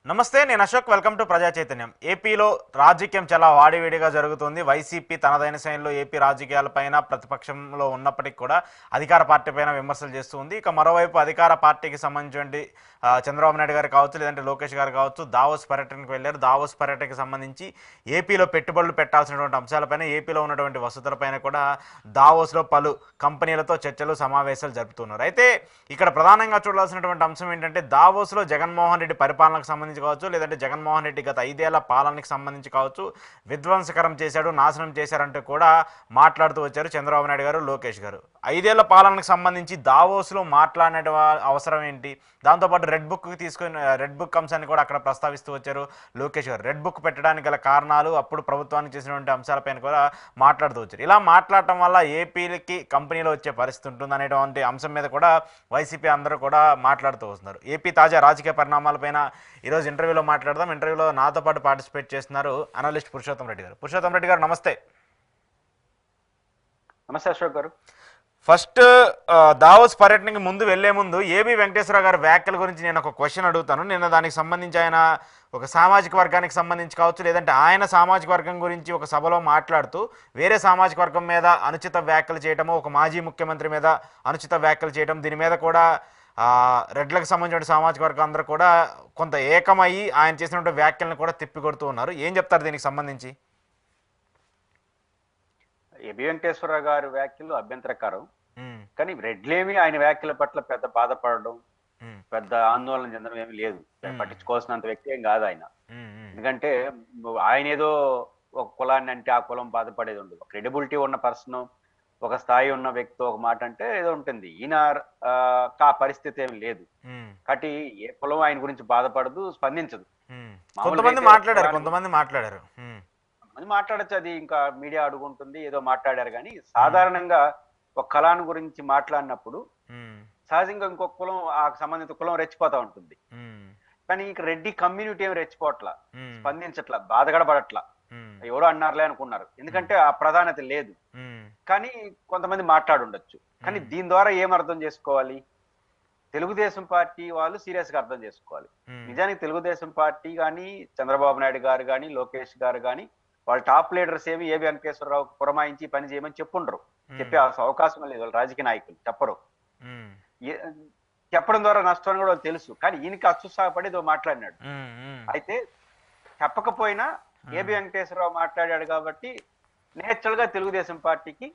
నమస్తే, నేను Ashok. Welcome to ప్రజా చైతన్యం. ఏపీలో రాజకీయం చాలా వాడివేడిగా జరుగుతుంది. వైసీపీ తనదైన శైలిలో ఏపీ రాజకీయాలపైన ప్రతిపక్షంలో ఉన్నప్పటికీ కూడా అధికార పార్టీ పైన విమర్శలు చేస్తూ ఉంది. ఇక మరోవైపు అధికార పార్టీకి సంబంధించి చంద్రబాబు నాయుడు గారు కావచ్చు, లేదంటే లోకేష్ గారు కావచ్చు, దావోస్ పర్యటనకు వెళ్ళారు. దావోస్ పర్యటనకు సంబంధించి ఏపీలో పెట్టుబడులు పెట్టాల్సినటువంటి అంశాలపైన, ఏపీలో ఉన్నటువంటి వసతులపైన కూడా దావోస్లో పలు కంపెనీలతో చర్చలు, సమావేశాలు జరుపుతున్నారు. అయితే ఇక్కడ ప్రధానంగా చూడాల్సినటువంటి అంశం ఏంటంటే, దావోస్లో జగన్మోహన్ రెడ్డి పరిపాలనకు సంబంధించి కావచ్చు, లేదంటే జగన్మోహన్ రెడ్డి గత 5 ఏళ్ల పాలనకి సంబంధించి కావచ్చు, విధ్వంసకరం చేశాడు, నాశనం చేశారంటూ కూడా మాట్లాడుతూ వచ్చారు చంద్రబాబు నాయుడు గారు, లోకేష్ గారు. 5 ఏళ్ల పాలనకు సంబంధించి దావోస్లో మాట్లాడే అవసరం ఏంటి? దాంతోపాటు రెడ్ బుక్ అంశాన్ని కూడా అక్కడ ప్రస్తావిస్తూ వచ్చారు లోకేష్ గారు. రెడ్ బుక్ పెట్టడానికి గల కారణాలు, అప్పుడు ప్రభుత్వానికి చేసినటువంటి అంశాలపైన కూడా మాట్లాడుతూ వచ్చారు. ఇలా మాట్లాడటం వల్ల ఏపీకి కంపెనీలో వచ్చే పరిస్థితి ఉంటుంది అనేటువంటి అంశం మీద కూడా వైసీపీ అందరూ కూడా మాట్లాడుతూ వస్తున్నారు. ఏపీ తాజా రాజకీయ పరిణామాలపైన ఈరోజు ఇంటర్వ్యూలో మాట్లాడదాం. ఇంటర్వ్యూలో నాతో పాటు పార్టిసిపేట్ చేస్తున్నారు అనలిస్ట్ పురుషోత్తం రెడ్డి గారు. పురుషోత్తం రెడ్డి గారు, నమస్తే. నమస్తే అశోక్ గారు. ఫస్ట్, దావోస్ పర్యటనకి వెళ్లే ముందు ఏబి వెంకటేశ్వర గారి వ్యాఖ్యల గురించి నేను ఒక క్వశ్చన్ అడుగుతాను. నిన్న దానికి సంబంధించి ఆయన ఒక సామాజిక వర్గానికి సంబంధించి కావచ్చు, లేదంటే ఆయన సామాజిక వర్గం గురించి ఒక సభలో మాట్లాడుతూ వేరే సామాజిక వర్గం మీద అనుచిత వ్యాఖ్యలు చేయటము, ఒక మాజీ ముఖ్యమంత్రి మీద అనుచిత వ్యాఖ్యలు చేయటం, దీని మీద కూడా రెడ్లకు సంబంధించిన సామాజిక వర్గం అందరూ కూడా కొంత ఏకమయ్యి ఆయన చేసినటువంటి వ్యాఖ్యలను కూడా తిప్పికొడుతూ ఉన్నారు. ఏం చెప్తారు దీనికి సంబంధించి? ఏబి వెంకటేశ్వరరావు గారి వ్యాఖ్యలు అభ్యంతరకరం. కానీ రెడ్లేమి ఆయన వ్యాఖ్యల పట్ల పెద్ద బాధపడడం, పెద్ద ఆందోళన చెందడం ఏమి లేదు. పట్టించుకోవాల్సినంత వ్యక్తి ఏం కాదు ఆయన. ఎందుకంటే ఆయన ఏదో ఒక కులాన్ని అంటే ఆ కులం బాధపడేది ఉండదు. క్రెడిబిలిటీ ఉన్న పర్సన్, ఒక స్థాయి ఉన్న వ్యక్తి ఒక మాట అంటే ఏదో ఉంటుంది. ఈయన ఆ పరిస్థితి ఏమి లేదు. కాబట్టి ఏ కులం ఆయన గురించి బాధపడదు, స్పందించదు. కొంతమంది మాట్లాడారు అది మాట్లాడచ్చు, అది ఇంకా మీడియా అడుగుంటుంది, ఏదో మాట్లాడారు. కానీ సాధారణంగా ఒక కులాన్ని గురించి మాట్లాడినప్పుడు సహజంగా ఇంకొక కులం, ఆ సంబంధిత కులం రెచ్చిపోతా ఉంటుంది. కానీ ఇంక రెడ్డి కమ్యూనిటీ ఏమి రెచ్చిపోవట్లా, స్పందించట్లా, బాధగడబడట్లా. ఎవరో అన్నారులే అనుకున్నారు, ఎందుకంటే ఆ ప్రాధాన్యత లేదు. కానీ కొంతమంది మాట్లాడుండొచ్చు. కానీ దీని ద్వారా ఏం అర్థం చేసుకోవాలి? తెలుగుదేశం పార్టీ వాళ్ళు సీరియస్ గా అర్థం చేసుకోవాలి. నిజానికి తెలుగుదేశం పార్టీ కానీ, చంద్రబాబు నాయుడు గారు కానీ, లోకేష్ గారు కానీ, వాళ్ళ టాప్ లీడర్స్ ఏమి ఏబి వెంకటేశ్వరరావు పురమాయించి పని చేయమని చెప్పుండరు. చెప్పే అవకాశం లేదు. వాళ్ళ రాజకీయ నాయకులు చెప్పరు. చెప్పడం ద్వారా నష్టం కూడా తెలుసు. కానీ ఈయనకి అత్యుత్సాహపడి ఏదో మాట్లాడినాడు. అయితే చెప్పకపోయినా ఏబి వెంకటేశ్వరరావు మాట్లాడాడు కాబట్టి నేచురల్ గా తెలుగుదేశం పార్టీకి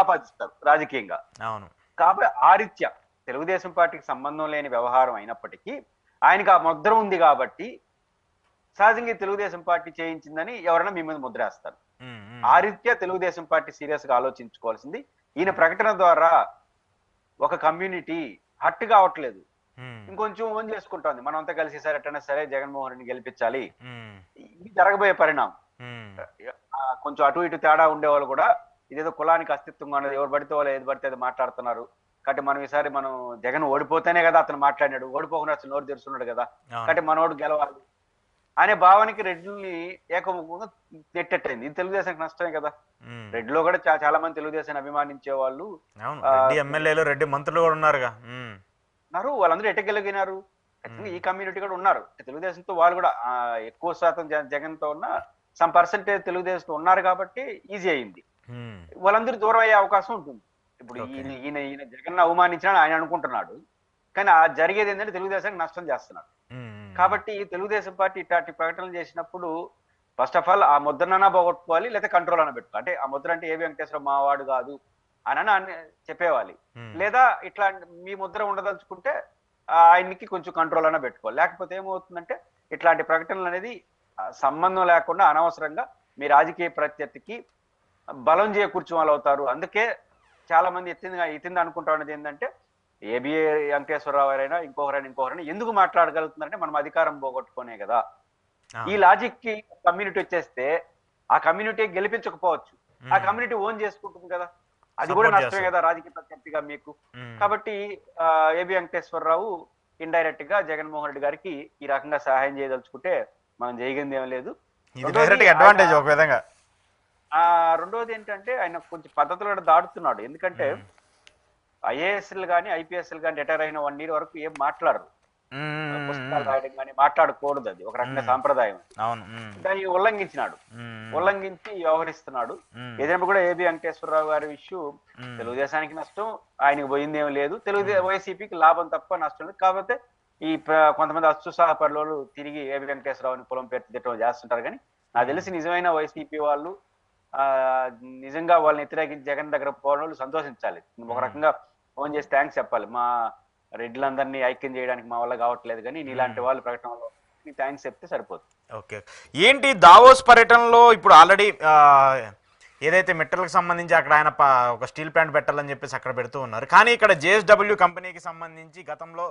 ఆపాదిస్తారు రాజకీయంగా. కాబట్టి ఆ రీత్యా తెలుగుదేశం పార్టీకి సంబంధం లేని వ్యవహారం అయినప్పటికీ ఆయనకి ఆ ముద్ర ఉంది కాబట్టి సహజంగా తెలుగుదేశం పార్టీ చేయించిందని ఎవరైనా మీ మీద ముద్రేస్తారు. ఆ రీత్యా తెలుగుదేశం పార్టీ సీరియస్ గా ఆలోచించుకోవాల్సింది. ఈయన ప్రకటన ద్వారా ఒక కమ్యూనిటీ హట్ కావట్లేదు, ఇంకొంచెం ఓన్ చేసుకుంటోంది. మనం అంతా కలిసి సరే ఎట్టైనా సరే జగన్మోహన్ రెడ్డిని గెలిపించాలి, ఇది జరగబోయే పరిణామం. కొంచెం అటు ఇటు తేడా ఉండేవాళ్ళు కూడా ఇదేదో కులానికి అస్తిత్వంగా ఉన్నది, ఎవరు పడితే వాళ్ళు ఏది పడితే అది మాట్లాడుతున్నారు. కాబట్టి మనం ఈసారి మనం జగన్ ఓడిపోతేనే కదా అతను మాట్లాడినాడు, ఓడిపోకుండా అసలు నోరు తెరుస్తున్నాడు కదా, కాబట్టి మనోడు గెలవాలి అనే భావానికి రెడ్డిని ఏకముఖంగా నెట్టెట్టయింది. ఇది తెలుగుదేశానికి నష్టమే కదా. రెడ్డిలో కూడా చాలా మంది తెలుగుదేశాన్ని అభిమానించే వాళ్ళు, ఎమ్మెల్యేలు, రెడ్డి మంత్రులు కూడా ఉన్నారు. వాళ్ళందరూ ఎట్టగలిగినారు. ఈ కమ్యూనిటీ కూడా ఉన్నారు తెలుగుదేశంతో. వాళ్ళు కూడా ఎక్కువ శాతం జగన్ తో ఉన్న సమ్ పర్సెంటేజ్ తెలుగుదేశంతో ఉన్నారు కాబట్టి ఈజీ అయింది. వాళ్ళందరూ దూరం అయ్యే అవకాశం ఉంటుంది. ఇప్పుడు ఈయన జగన్ అవమానించిన ఆయన అనుకుంటున్నాడు, కానీ ఆ జరిగేది ఏంటంటే తెలుగుదేశానికి నష్టం చేస్తున్నాడు. కాబట్టి తెలుగుదేశం పార్టీ ఇట్లాంటి ప్రకటనలు చేసినప్పుడు ఫస్ట్ ఆఫ్ ఆల్ ఆ ముద్రనన్నా పోగొట్టుకోవాలి, లేదా కంట్రోల్ అన్న పెట్టుకోవాలి. అంటే ఆ ముద్ర అంటే ఏబి వెంకటేశ్వర మావాడు కాదు అని చెప్పేవాలి. లేదా ఇట్లా మీ ముద్ర ఉండదలుచుకుంటే ఆయనకి కొంచెం కంట్రోల్ అన్న పెట్టుకోవాలి. లేకపోతే ఏమవుతుందంటే ఇట్లాంటి ప్రకటనలు అనేది సంబంధం లేకుండా అనవసరంగా మీ రాజకీయ ప్రత్యర్థికి బలం చేకూర్చే వాళ్ళు అవుతారు. అందుకే చాలా మంది ఎత్తింది అనుకుంటా ఉన్నది ఏంటంటే, ఏబి వెంకటేశ్వరరావు అయినా ఇంకొకరైనా ఎందుకు మాట్లాడగలుగుతున్నారంటే మనం అధికారం పోగొట్టుకునే కదా. ఈ లాజిక్ కి కమ్యూనిటీ వచ్చేస్తే ఆ కమ్యూనిటీ గెలిపించకపోవచ్చు, ఆ కమ్యూనిటీ ఓన్ చేసుకుంటుంది కదా, అది కూడా నష్టమే కదా రాజకీయ ప్రత్యర్థిగా మీకు. కాబట్టి ఏబి వెంకటేశ్వరరావు ఇండైరెక్ట్ గా జగన్మోహన్ రెడ్డి గారికి ఈ రకంగా సహాయం చేయదలుచుకుంటే మనం చేయగలిగింది ఏం లేదు. రెండోది ఏంటంటే ఆయన కొంచెం పద్ధతులు కూడా దాడుతున్నాడు. ఎందుకంటే ఐఏఎస్లు కానీ ఐపీఎస్లు కానీ రిటైర్ అయిన 1 year వరకు ఏం మాట్లాడరు. పుస్తకాలు రాయడం కానీ మాట్లాడకూడదు, అది ఒక రకంగా సాంప్రదాయం. అవును. దాన్ని ఉల్లంఘించినాడు, ఉల్లంఘించి వ్యవహరిస్తున్నాడు. ఏదైనా కూడా ఏబి వెంకటేశ్వరరావు గారి ఇష్యూ తెలుగుదేశానికి నష్టం, ఆయనకి పోయింది ఏం లేదు, వైసీపీకి లాభం తప్ప నష్టం లేదు. కాకపోతే ఈ కొంతమంది అత్యుత్సాహపరులు తిరిగి ఏబి వెంకటేశ్వరరావుని పొలం పేరు తిట్టడం చేస్తుంటారు. కానీ నాకు తెలిసి నిజమైన వైసీపీ వాళ్ళు నిజంగా వాళ్ళని వ్యతిరేకించి జగన్ దగ్గర పోవడం వాళ్ళు సంతోషించాలి. ఒక రకంగా ఫోన్ చేసి థ్యాంక్స్ చెప్పాలి, మా రెడ్లందరినీ ఐక్యం చేయడానికి మా వల్ల కావట్లేదు, కానీ నీలాంటి వాళ్ళు ప్రకటనలో థ్యాంక్స్ చెప్తే సరిపోతుంది. ఓకే. ఏంటి దావోస్ పర్యటనలో ఇప్పుడు ఆల్రెడీ ఏదైతే మెటల్కి సంబంధించి అక్కడ ఆయన ఒక స్టీల్ ప్లాంట్ పెట్టాలని చెప్పేసి అక్కడ పెడుతూ ఉన్నారు. కానీ ఇక్కడ జేఎస్డబ్ల్యూ కంపెనీకి సంబంధించి గతంలో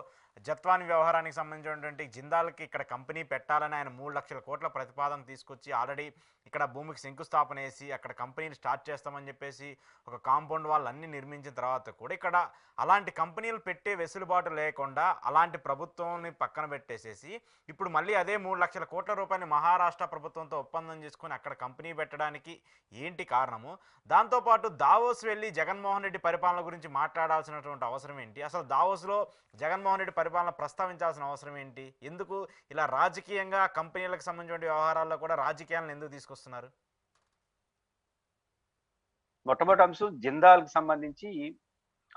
జత్వాని వ్యవహారానికి సంబంధించినటువంటి జిందాల్కి ఇక్కడ కంపెనీ పెట్టాలని ఆయన 3 లక్షల కోట్ల ప్రతిపాదన తీసుకొచ్చి ఆల్రెడీ ఇక్కడ భూమికి శంకుస్థాపన వేసి అక్కడ కంపెనీని స్టార్ట్ చేస్తామని చెప్పేసి ఒక కాంపౌండ్ వాళ్ళు అన్ని నిర్మించిన తర్వాత కూడా ఇక్కడ అలాంటి కంపెనీలు పెట్టే వెసులుబాటు లేకుండా అలాంటి ప్రభుత్వాన్ని పక్కన పెట్టేసేసి ఇప్పుడు మళ్ళీ అదే 3 లక్షల కోట్ల రూపాయలు మహారాష్ట్ర ప్రభుత్వంతో ఒప్పందం చేసుకుని అక్కడ కంపెనీ పెట్టడానికి ఏంటి కారణము? దాంతోపాటు దావోస్ వెళ్ళి జగన్మోహన్ రెడ్డి పరిపాలన గురించి మాట్లాడాల్సినటువంటి అవసరం ఏంటి? అసలు దావోస్లో జగన్మోహన్ రెడ్డి పరిపాలన ప్రస్తావించాల్సిన అవసరం ఏంటి? ఎందుకు ఇలా రాజకీయంగా కంపెనీలకు సంబంధించిన వ్యవహారాల్లో కూడా రాజకీయాలను ఎందుకు తీసుకొస్తున్నారు? మొట్టమొదటి అంశం జిందాల్కి సంబంధించి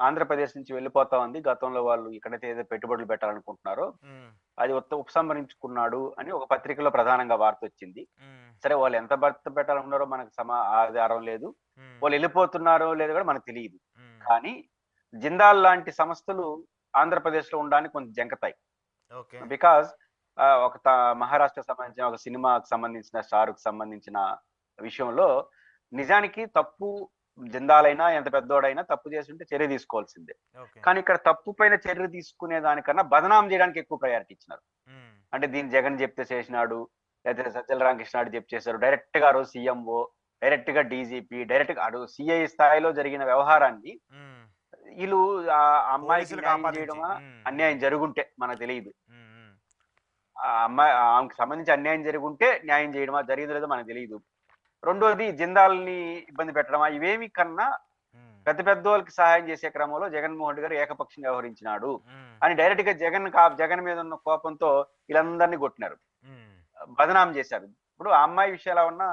ఆంధ్రప్రదేశ్ నుంచి వెళ్ళిపోతా ఉంది. గతంలో వాళ్ళు ఇక్కడైతే ఏదో పెట్టుబడులు పెట్టాలనుకుంటున్నారో అది ఉపసంహరించుకున్నాడు అని ఒక పత్రికలో ప్రధానంగా వార్త వచ్చింది. సరే, వాళ్ళు ఎంత భర్త పెట్టాలనుకున్నారో మనకు ఆధారం లేదు, వాళ్ళు వెళ్ళిపోతున్నారో లేదో కూడా మనకు తెలియదు. కానీ జిందాల్ లాంటి సంస్థలు ఆంధ్రప్రదేశ్ లో ఉండడానికి కొంచెం జంకతాయి. బికాజ్ ఒక మహారాష్ట్ర సంబంధించిన ఒక సినిమాకు సంబంధించిన స్టార్కు సంబంధించిన విషయంలో నిజానికి తప్పు జిందాలైనా ఎంత పెద్దోడైనా తప్పు చేసి ఉంటే చర్య తీసుకోవాల్సిందే. కానీ ఇక్కడ తప్పు పైన చర్య తీసుకునే దానికన్నా బదనాం చేయడానికి ఎక్కువ ప్రయారిటీ ఇచ్చినారు. అంటే దీన్ని జగన్ చెప్తే చేసినాడు, లేకపోతే సజ్జల రామకృష్ణాడు చెప్పి చేశారు, డైరెక్ట్ గా రోజు సీఎంఓ, డైరెక్ట్ గా డీజీపీ, డైరెక్ట్ గా అడు సిఐ స్థాయిలో జరిగిన వ్యవహారాన్ని వీళ్ళు ఆ అమ్మాయికి న్యాయం చేయడమా, అన్యాయం జరుగుంటే మనకు తెలియదు, ఆ అమ్మాయి ఆమెకు సంబంధించి అన్యాయం జరుగుంటే న్యాయం చేయడమా, జరిగిందో లేదో మనకు తెలియదు. రెండోది జిందాల్ని ఇబ్బంది పెట్టడమా, ఇవేమి కన్నా పెద్ద పెద్ద వాళ్ళకి సహాయం చేసే క్రమంలో జగన్మోహన్ రెడ్డి గారు ఏకపక్షంగా వ్యవహరించినాడు అని డైరెక్ట్ గా జగన్ మీద ఉన్న కోపంతో వీళ్ళందరినీ కొట్టినారు, బదనాం చేశారు. ఇప్పుడు ఆ అమ్మాయి విషయాలు ఉన్నా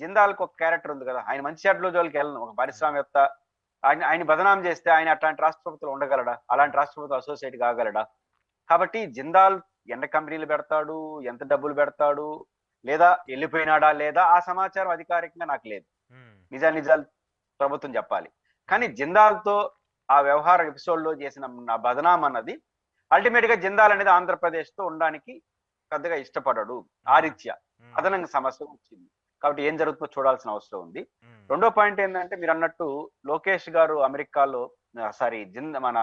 జిందాల్కి ఒక క్యారెక్టర్ ఉంది కదా, ఆయన మంచి చెడ్డలో జోలికి వెళ్ళను, ఒక పారిశ్రామికవేత్త, ఆయన బదనాం చేస్తే ఆయన అట్లాంటి రాష్ట్ర ప్రభుత్వం ఉండగలడా, అలాంటి రాష్ట్ర ప్రభుత్వం అసోసియేట్ కాగలడా? కాబట్టి జిందాల్ ఎంత కంపెనీలు పెడతాడు, ఎంత డబ్బులు పెడతాడు, లేదా వెళ్ళిపోయినాడా లేదా ఆ సమాచారం అధికారికంగా నాకు లేదు, నిజాలు ప్రభుత్వం చెప్పాలి. కానీ జిందాల్తో ఆ వ్యవహార ఎపిసోడ్ లో చేసిన బదనాం అన్నది అల్టిమేట్ గా జిందాల్ అనేది ఆంధ్రప్రదేశ్ తో ఉండడానికి పెద్దగా ఇష్టపడడు, ఆ రీత్యా అదనంగా సమస్య వచ్చింది. కాబట్టి ఏం జరుగుతుందో చూడాల్సిన అవసరం ఉంది. రెండో పాయింట్ ఏంటంటే మీరు అన్నట్టు లోకేష్ గారు అమెరికాలో మన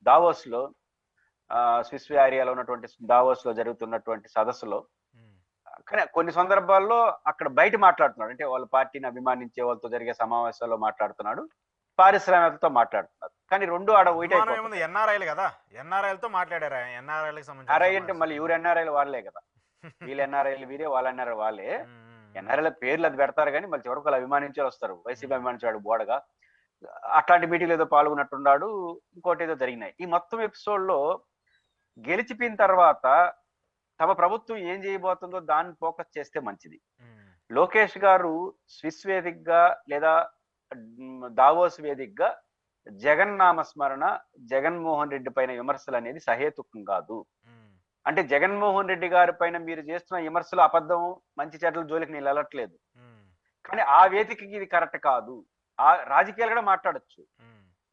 దావోస్ లో స్విస్ ఏరియాలో ఉన్నటువంటి దావోస్ లో జరుగుతున్నటువంటి సదస్సులో కానీ కొన్ని సందర్భాల్లో అక్కడ బయట మాట్లాడుతున్నాడు, అంటే వాళ్ళ పార్టీని అభిమానించే వాళ్ళతో జరిగే సమావేశాల్లో మాట్లాడుతున్నాడు, పారిశ్రామికతో మాట్లాడుతున్నారు. కానీ రెండు ఆడ ఎన్ఆర్ఐలు కదా, ఎన్ఆర్ఐలతో మాట్లాడారా? ఎన్ఆర్ఐలకు సంబంధించి ఎన్ఆర్ఐ అంటే మళ్ళీ ఎవరు ఎన్ఆర్ఐలు వాళ్ళే కదా, వీళ్ళు ఎన్ఆర్ఐలు వీరే, వాళ్ళ ఎన్ఆర్ఐ వాళ్ళే. ఎన్ఆర్ఐల పేర్లు అది పెడతారు కానీ మళ్ళీ చివరికి వాళ్ళు అభిమానించే వస్తారు, వైసీపీ అభిమానించాడు బోడగా. అట్లాంటి మీటింగ్ ఏదో పాల్గొన్నట్టున్నాడు, ఇంకోటి ఏదో జరిగినాయి. ఈ మొత్తం ఎపిసోడ్ లో గెలిచిపోయిన తర్వాత తమ ప్రభుత్వం ఏం చేయబోతుందో దాన్ని ఫోకస్ చేస్తే మంచిది. లోకేష్ గారు స్విస్ వేదికగా లేదా దావోస్ వేదికగా జగన్ నామస్మరణ, జగన్మోహన్ రెడ్డి పైన విమర్శలు అనేది సహేతుకం కాదు. అంటే జగన్మోహన్ రెడ్డి గారి పైన మీరు చేస్తున్న విమర్శలు అబద్ధం, మంచి చెడ్డల జోలికి నేను వెళ్ళట్లేదు, కానీ ఆ వేదికకి ఇది కరెక్ట్ కాదు. ఆ రాజకీయాలు కూడా మాట్లాడచ్చు,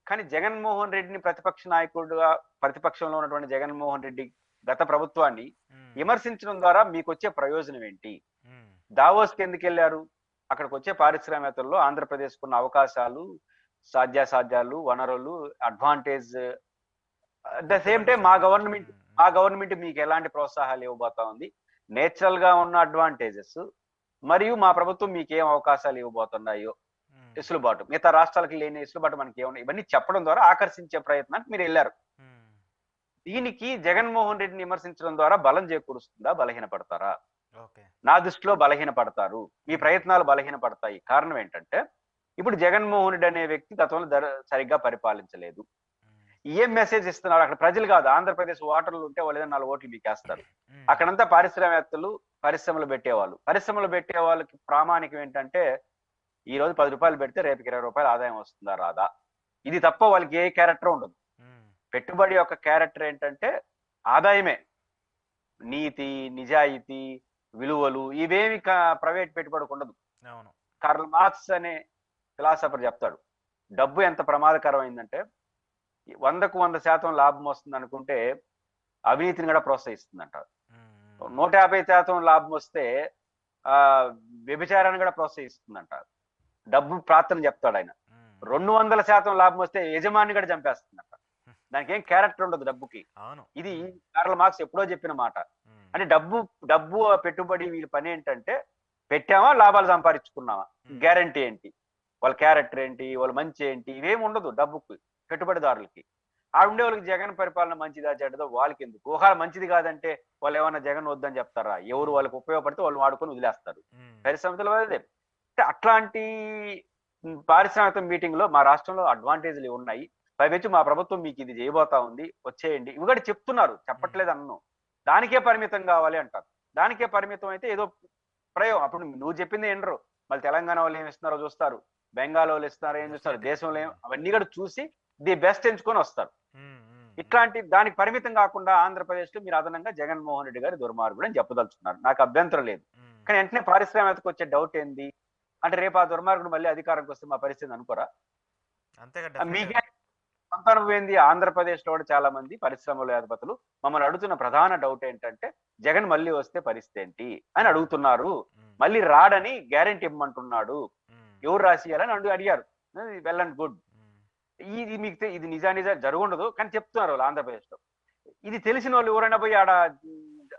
కానీ జగన్మోహన్ రెడ్డిని ప్రతిపక్ష నాయకుడుగా, ప్రతిపక్షంలో ఉన్నటువంటి జగన్మోహన్ రెడ్డి గత ప్రభుత్వాన్ని విమర్శించడం ద్వారా మీకు వచ్చే ప్రయోజనం ఏంటి? దావోస్కి ఎందుకు వెళ్ళారు? అక్కడికి వచ్చే పారిశ్రామికతల్లో ఆంధ్రప్రదేశ్ కున్న అవకాశాలు, సాధ్యాసాధ్యాలు, వనరులు, advantage, at the same time మా గవర్నమెంట్ మీకు ఎలాంటి ప్రోత్సాహాలు ఇవ్వబోతా ఉంది, నేచురల్ గా ఉన్న అడ్వాంటేజెస్, మరియు మా ప్రభుత్వం మీకు ఏం అవకాశాలు ఇవ్వబోతున్నాయో, వెసులుబాటు, మిగతా రాష్ట్రాలకు లేని వెసులుబాటు మనకి ఏమన్నా, ఇవన్నీ చెప్పడం ద్వారా ఆకర్షించే ప్రయత్నానికి మీరు వెళ్ళారు. దీనికి జగన్మోహన్ రెడ్డిని విమర్శించడం ద్వారా బలం చేకూరుస్తుందా, బలహీనపడతారా? నా దృష్టిలో బలహీనపడతారు. మీ ప్రయత్నాలు బలహీనపడతాయి. కారణం ఏంటంటే ఇప్పుడు జగన్మోహన్ రెడ్డి అనే వ్యక్తి గతంలో సరిగ్గా పరిపాలించలేదు. ఏం మెసేజ్ ఇస్తున్నారు అక్కడ ప్రజలు కాదు, ఆంధ్రప్రదేశ్ ఓటర్లు ఉంటే వాళ్ళు ఏదైనా 4 ఓట్లు మీకు వేస్తారు. ఉమ్, అక్కడంతా పారిశ్రామికవేత్తలు, పరిశ్రమలు పెట్టేవాళ్ళు. పరిశ్రమలు పెట్టే వాళ్ళకి ప్రామాణికం ఏంటంటే ఈ రోజు 10 రూపాయలు పెడితే రేపుకి 20 రూపాయలు ఆదాయం వస్తుందా రాదా, ఇది తప్ప వాళ్ళకి ఏ క్యారెక్టర్ ఉండదు. ఉమ్, పెట్టుబడి యొక్క క్యారెక్టర్ ఏంటంటే ఆదాయమే. నీతి, నిజాయితీ, విలువలు ఇవేమి ప్రైవేట్ పెట్టుబడికి ఉండదు. అవును. కార్ల్ మార్క్స్ అనే ఫిలాసఫర్ చెప్తాడు, డబ్బు ఎంత ప్రమాదకరమైందంటే 100కు 100% లాభం వస్తుంది అనుకుంటే అవినీతిని కూడా ప్రోత్సహిస్తుందంట. ఉమ్, 150% లాభం వస్తే ఆ వ్యభిచారాన్ని కూడా ప్రోత్సహిస్తుందంట. డబ్బు ప్రార్థన చెప్తాడు ఆయన. ఉమ్, 200% లాభం వస్తే యజమాని కూడా చంపేస్తుందంట. దానికి ఏం క్యారెక్టర్ ఉండదు డబ్బుకి. అవును. ఇది కార్ల్ మార్క్స్ ఎప్పుడో చెప్పిన మాట. ఉమ్, అంటే డబ్బు పెట్టుబడి వీళ్ళ పని ఏంటంటే పెట్టామా లాభాలు సంపాదించుకున్నామా, గ్యారంటీ ఏంటి, వాళ్ళ క్యారెక్టర్ ఏంటి, వాళ్ళ మంచి ఏంటి, ఇవేమి ఉండదు డబ్బుకి, పెట్టుబడిదారులకి. ఆ ఉండే వాళ్ళకి జగన్ పరిపాలన మంచిదా చెడ్డదో వాళ్ళకి ఎందుకు. ఒకవేళ మంచిది కాదంటే వాళ్ళు ఏమన్నా జగన్ వద్దని చెప్తారా? ఎవరు వాళ్ళకి ఉపయోగపడితే వాళ్ళు వాడుకొని వదిలేస్తారు. ఉమ్, పరిశ్రమలో అదే. అంటే అట్లాంటి పారిశ్రామిక మీటింగ్ లో మా రాష్ట్రంలో అడ్వాంటేజ్లు ఉన్నాయి, పైపెచ్చి మా ప్రభుత్వం మీకు ఇది చేయబోతా ఉంది, వచ్చేయండి, ఇవి కూడా చెప్తున్నారు, చెప్పట్లేదు అన్ను. దానికే పరిమితం కావాలి అంటారు. దానికే పరిమితం అయితే ఏదో ప్రయోగం. అప్పుడు నువ్వు చెప్పింది ఏంటరు, మళ్ళీ తెలంగాణ వాళ్ళు ఏమి ఇస్తున్నారో చూస్తారు, బెంగాల్ వాళ్ళు ఇస్తున్నారో ఏం చూస్తారు, దేశంలో ఏం, అవన్నీ కూడా చూసి ది బెస్ట్ ఎంచుకొని వస్తారు. ఉమ్, ఉమ్, ఇట్లాంటి దానికి పరిమితం కాకుండా ఆంధ్రప్రదేశ్ లో మీరు అదనంగా జగన్మోహన్ రెడ్డి గారి దుర్మార్గుడు అని చెప్పదలుచుకున్నారు. నాకు అభ్యంతరం లేదు. ఉమ్. కానీ వెంటనే పారిశ్రామికకు వచ్చే డౌట్ ఏంది అంటే, రేపు ఆ దుర్మార్గుడు మళ్ళీ అధికారంకి వస్తే మా పరిస్థితి అనుకోరా? అంతేగా, definitely మీకే గా. సొంత అనుభవం ఏంది? ఆంధ్రప్రదేశ్ లో కూడా చాలా మంది పరిశ్రమల అధిపతులు మమ్మల్ని అడుగుతున్న ప్రధాన డౌట్ ఏంటంటే జగన్ మళ్ళీ వస్తే పరిస్థితి ఏంటి అని అడుగుతున్నారు. ఉమ్, మళ్ళీ రాడని గ్యారెంటీ ఇవ్వమంటున్నాడు, ఉమ్, ఎవరు రాసియాలని అడిగారు. Well and good. ఉమ్, ఇది మీకు ఇది నిజా జరుగుండదు కానీ చెప్తున్నారు వాళ్ళు ఆంధ్రప్రదేశ్ లో. ఇది తెలిసిన వాళ్ళు ఎవరైనా పోయి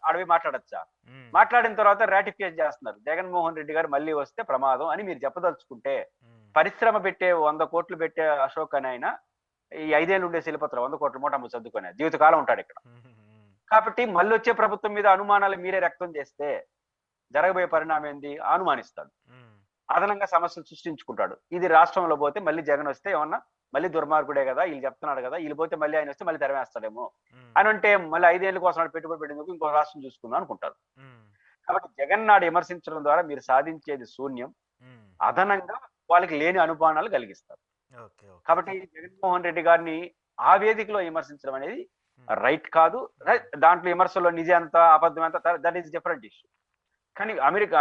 ఆడపోయి మాట్లాడచ్చా? ఉమ్, మాట్లాడిన తర్వాత రాటిఫికేట్ చేస్తున్నారు, జగన్మోహన్ రెడ్డి గారు మళ్ళీ వస్తే ప్రమాదం అని మీరు చెప్పదలుచుకుంటే. ఉమ్, పరిశ్రమ పెట్టే 100 కోట్లు పెట్టే అశోక్ అని ఆయన ఈ 5 ఏళ్ళు ఉండే శిల్పత్ర 100 కోట్ల మూట అమ్ము చదువుకునే జీవితకాలం ఉంటాడు ఇక్కడ. ఉమ్, ఉమ్, కాబట్టి మళ్ళీ వచ్చే ప్రభుత్వం మీద అనుమానాలు మీరే వ్యక్తం చేస్తే జరగబోయే పరిణామం ఏంది? అనుమానిస్తాడు, ఉమ్, అదనంగా సమస్యలు సృష్టించుకుంటాడు. ఇది రాష్ట్రంలో పోతే మళ్ళీ జగన్ వస్తే ఏమన్నా మళ్ళీ దుర్మార్గుడే కదా, వీళ్ళు చెప్తున్నాడు కదా, వీళ్ళు పోతే మళ్ళీ ఆయన వస్తే మళ్ళీ తెరవేస్తాడేమో ఉమ్, అని అంటే మళ్ళీ 5 ఏళ్ళ కోసం పెట్టుబడి పెట్టేందుకు ఇంకో రాష్ట్రం చూసుకుందాం అనుకుంటారు. ఉమ్, కాబట్టి జగన్ నాడు విమర్శించడం ద్వారా మీరు సాధించేది శూన్యం. ఉమ్. అదనంగా వాళ్ళకి లేని అనుమానాలు కలిగిస్తారు. Okay, okay. కాబట్టి జగన్మోహన్ రెడ్డి గారిని ఆ వేదికలో విమర్శించడం అనేది ఉమ్, రైట్ కాదు. దాంట్లో విమర్శలో నిజం ఎంత అబద్ధం ఎంత దట్ ఈస్ డిఫరెంట్ ఇష్యూ. కానీ అమెరికా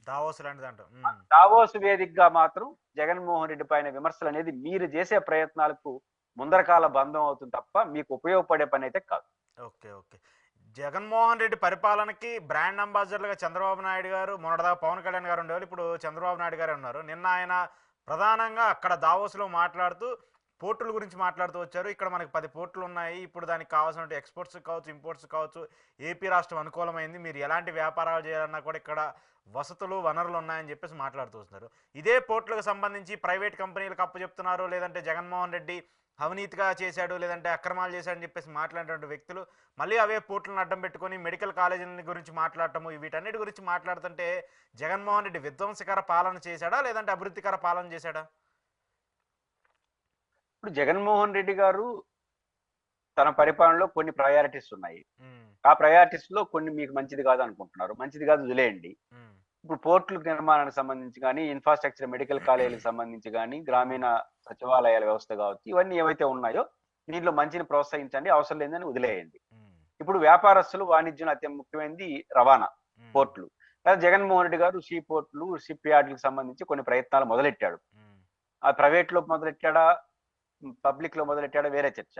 దావోస్ లాంటిది అంటాం. దావోస్ వేదికగా మాత్రం జగన్మోహన్ రెడ్డి పైన విమర్శలు అనేది మీరు చేసే ప్రయత్నాలకు ముందరకాల బంధం అవుతుంది తప్ప మీకు ఉపయోగపడే పని అయితే కాదు. Okay, okay. జగన్మోహన్ రెడ్డి పరిపాలనకి బ్రాండ్ అంబాసిడర్లుగా చంద్రబాబు నాయుడు గారు, మొన్నటిదాకా పవన్ కళ్యాణ్ గారు ఉండేవాళ్ళు, ఇప్పుడు చంద్రబాబు నాయుడు గారే ఉన్నారు. నిన్న ఆయన ప్రధానంగా అక్కడ దావోస్లో మాట్లాడుతూ పోర్టుల గురించి మాట్లాడుతూ వచ్చారు. ఇక్కడ మనకి 10 పోర్టులు ఉన్నాయి, ఇప్పుడు దానికి కావాల్సిన ఎక్స్పోర్ట్స్ కావచ్చు, ఇంపోర్ట్స్ కావచ్చు, ఏపీ రాష్ట్రం అనుకూలమైంది, మీరు ఎలాంటి వ్యాపారాలు చేయాలన్నా కూడా ఇక్కడ వసతులు వనరులు ఉన్నాయని చెప్పేసి మాట్లాడుతూ వస్తున్నారు. ఇదే పోర్టులకు సంబంధించి ప్రైవేట్ కంపెనీలకు అప్పు చెప్తున్నారు, లేదంటే జగన్మోహన్ రెడ్డి అవినీతిగా చేశాడు, లేదంటే అక్రమాలు చేశాడని చెప్పేసి మాట్లాడినటువంటి వ్యక్తులు మళ్ళీ అవే పోర్టులను అడ్డం పెట్టుకొని మెడికల్ కాలేజీల గురించి మాట్లాడటము, వీటన్నిటి గురించి మాట్లాడుతుంటే జగన్మోహన్ రెడ్డి విధ్వంసకర పాలన చేశాడా, లేదంటే అభివృద్ధికర పాలన చేశాడా? ఇప్పుడు జగన్మోహన్ రెడ్డి గారు తన పరిపాలనలో కొన్ని ప్రయారిటీస్ ఉన్నాయి. ఉమ్, ఆ ప్రయారిటీస్ లో కొన్ని మీకు మంచిది కాదు అనుకుంటున్నారు, మంచిది కాదు వదిలేయండి. ఉమ్, ఇప్పుడు పోర్టుల నిర్మాణానికి సంబంధించి కానీ, ఇన్ఫ్రాస్ట్రక్చర్ మెడికల్ కాలేజీలకు సంబంధించి కానీ, గ్రామీణ సచివాలయాల వ్యవస్థ కావచ్చు, ఇవన్నీ ఏవైతే ఉన్నాయో దీంట్లో మంచిని ప్రోత్సహించండి, అవసరం లేదని వదిలేయండి. ఉమ్, ఇప్పుడు వ్యాపారస్తులు వాణిజ్యం అత్యంత ముఖ్యమైనది రవాణా, ఉమ్, పోర్టులు. లేదా జగన్మోహన్ రెడ్డి గారు షీ పోర్టులు, షిప్ యార్డులకు సంబంధించి కొన్ని ప్రయత్నాలు మొదలెట్టాడు. ఉమ్, ఆ ప్రైవేట్ లో మొదలెట్టాడా, పబ్లిక్ లో మొదలెట్టాడా వేరే చర్చ.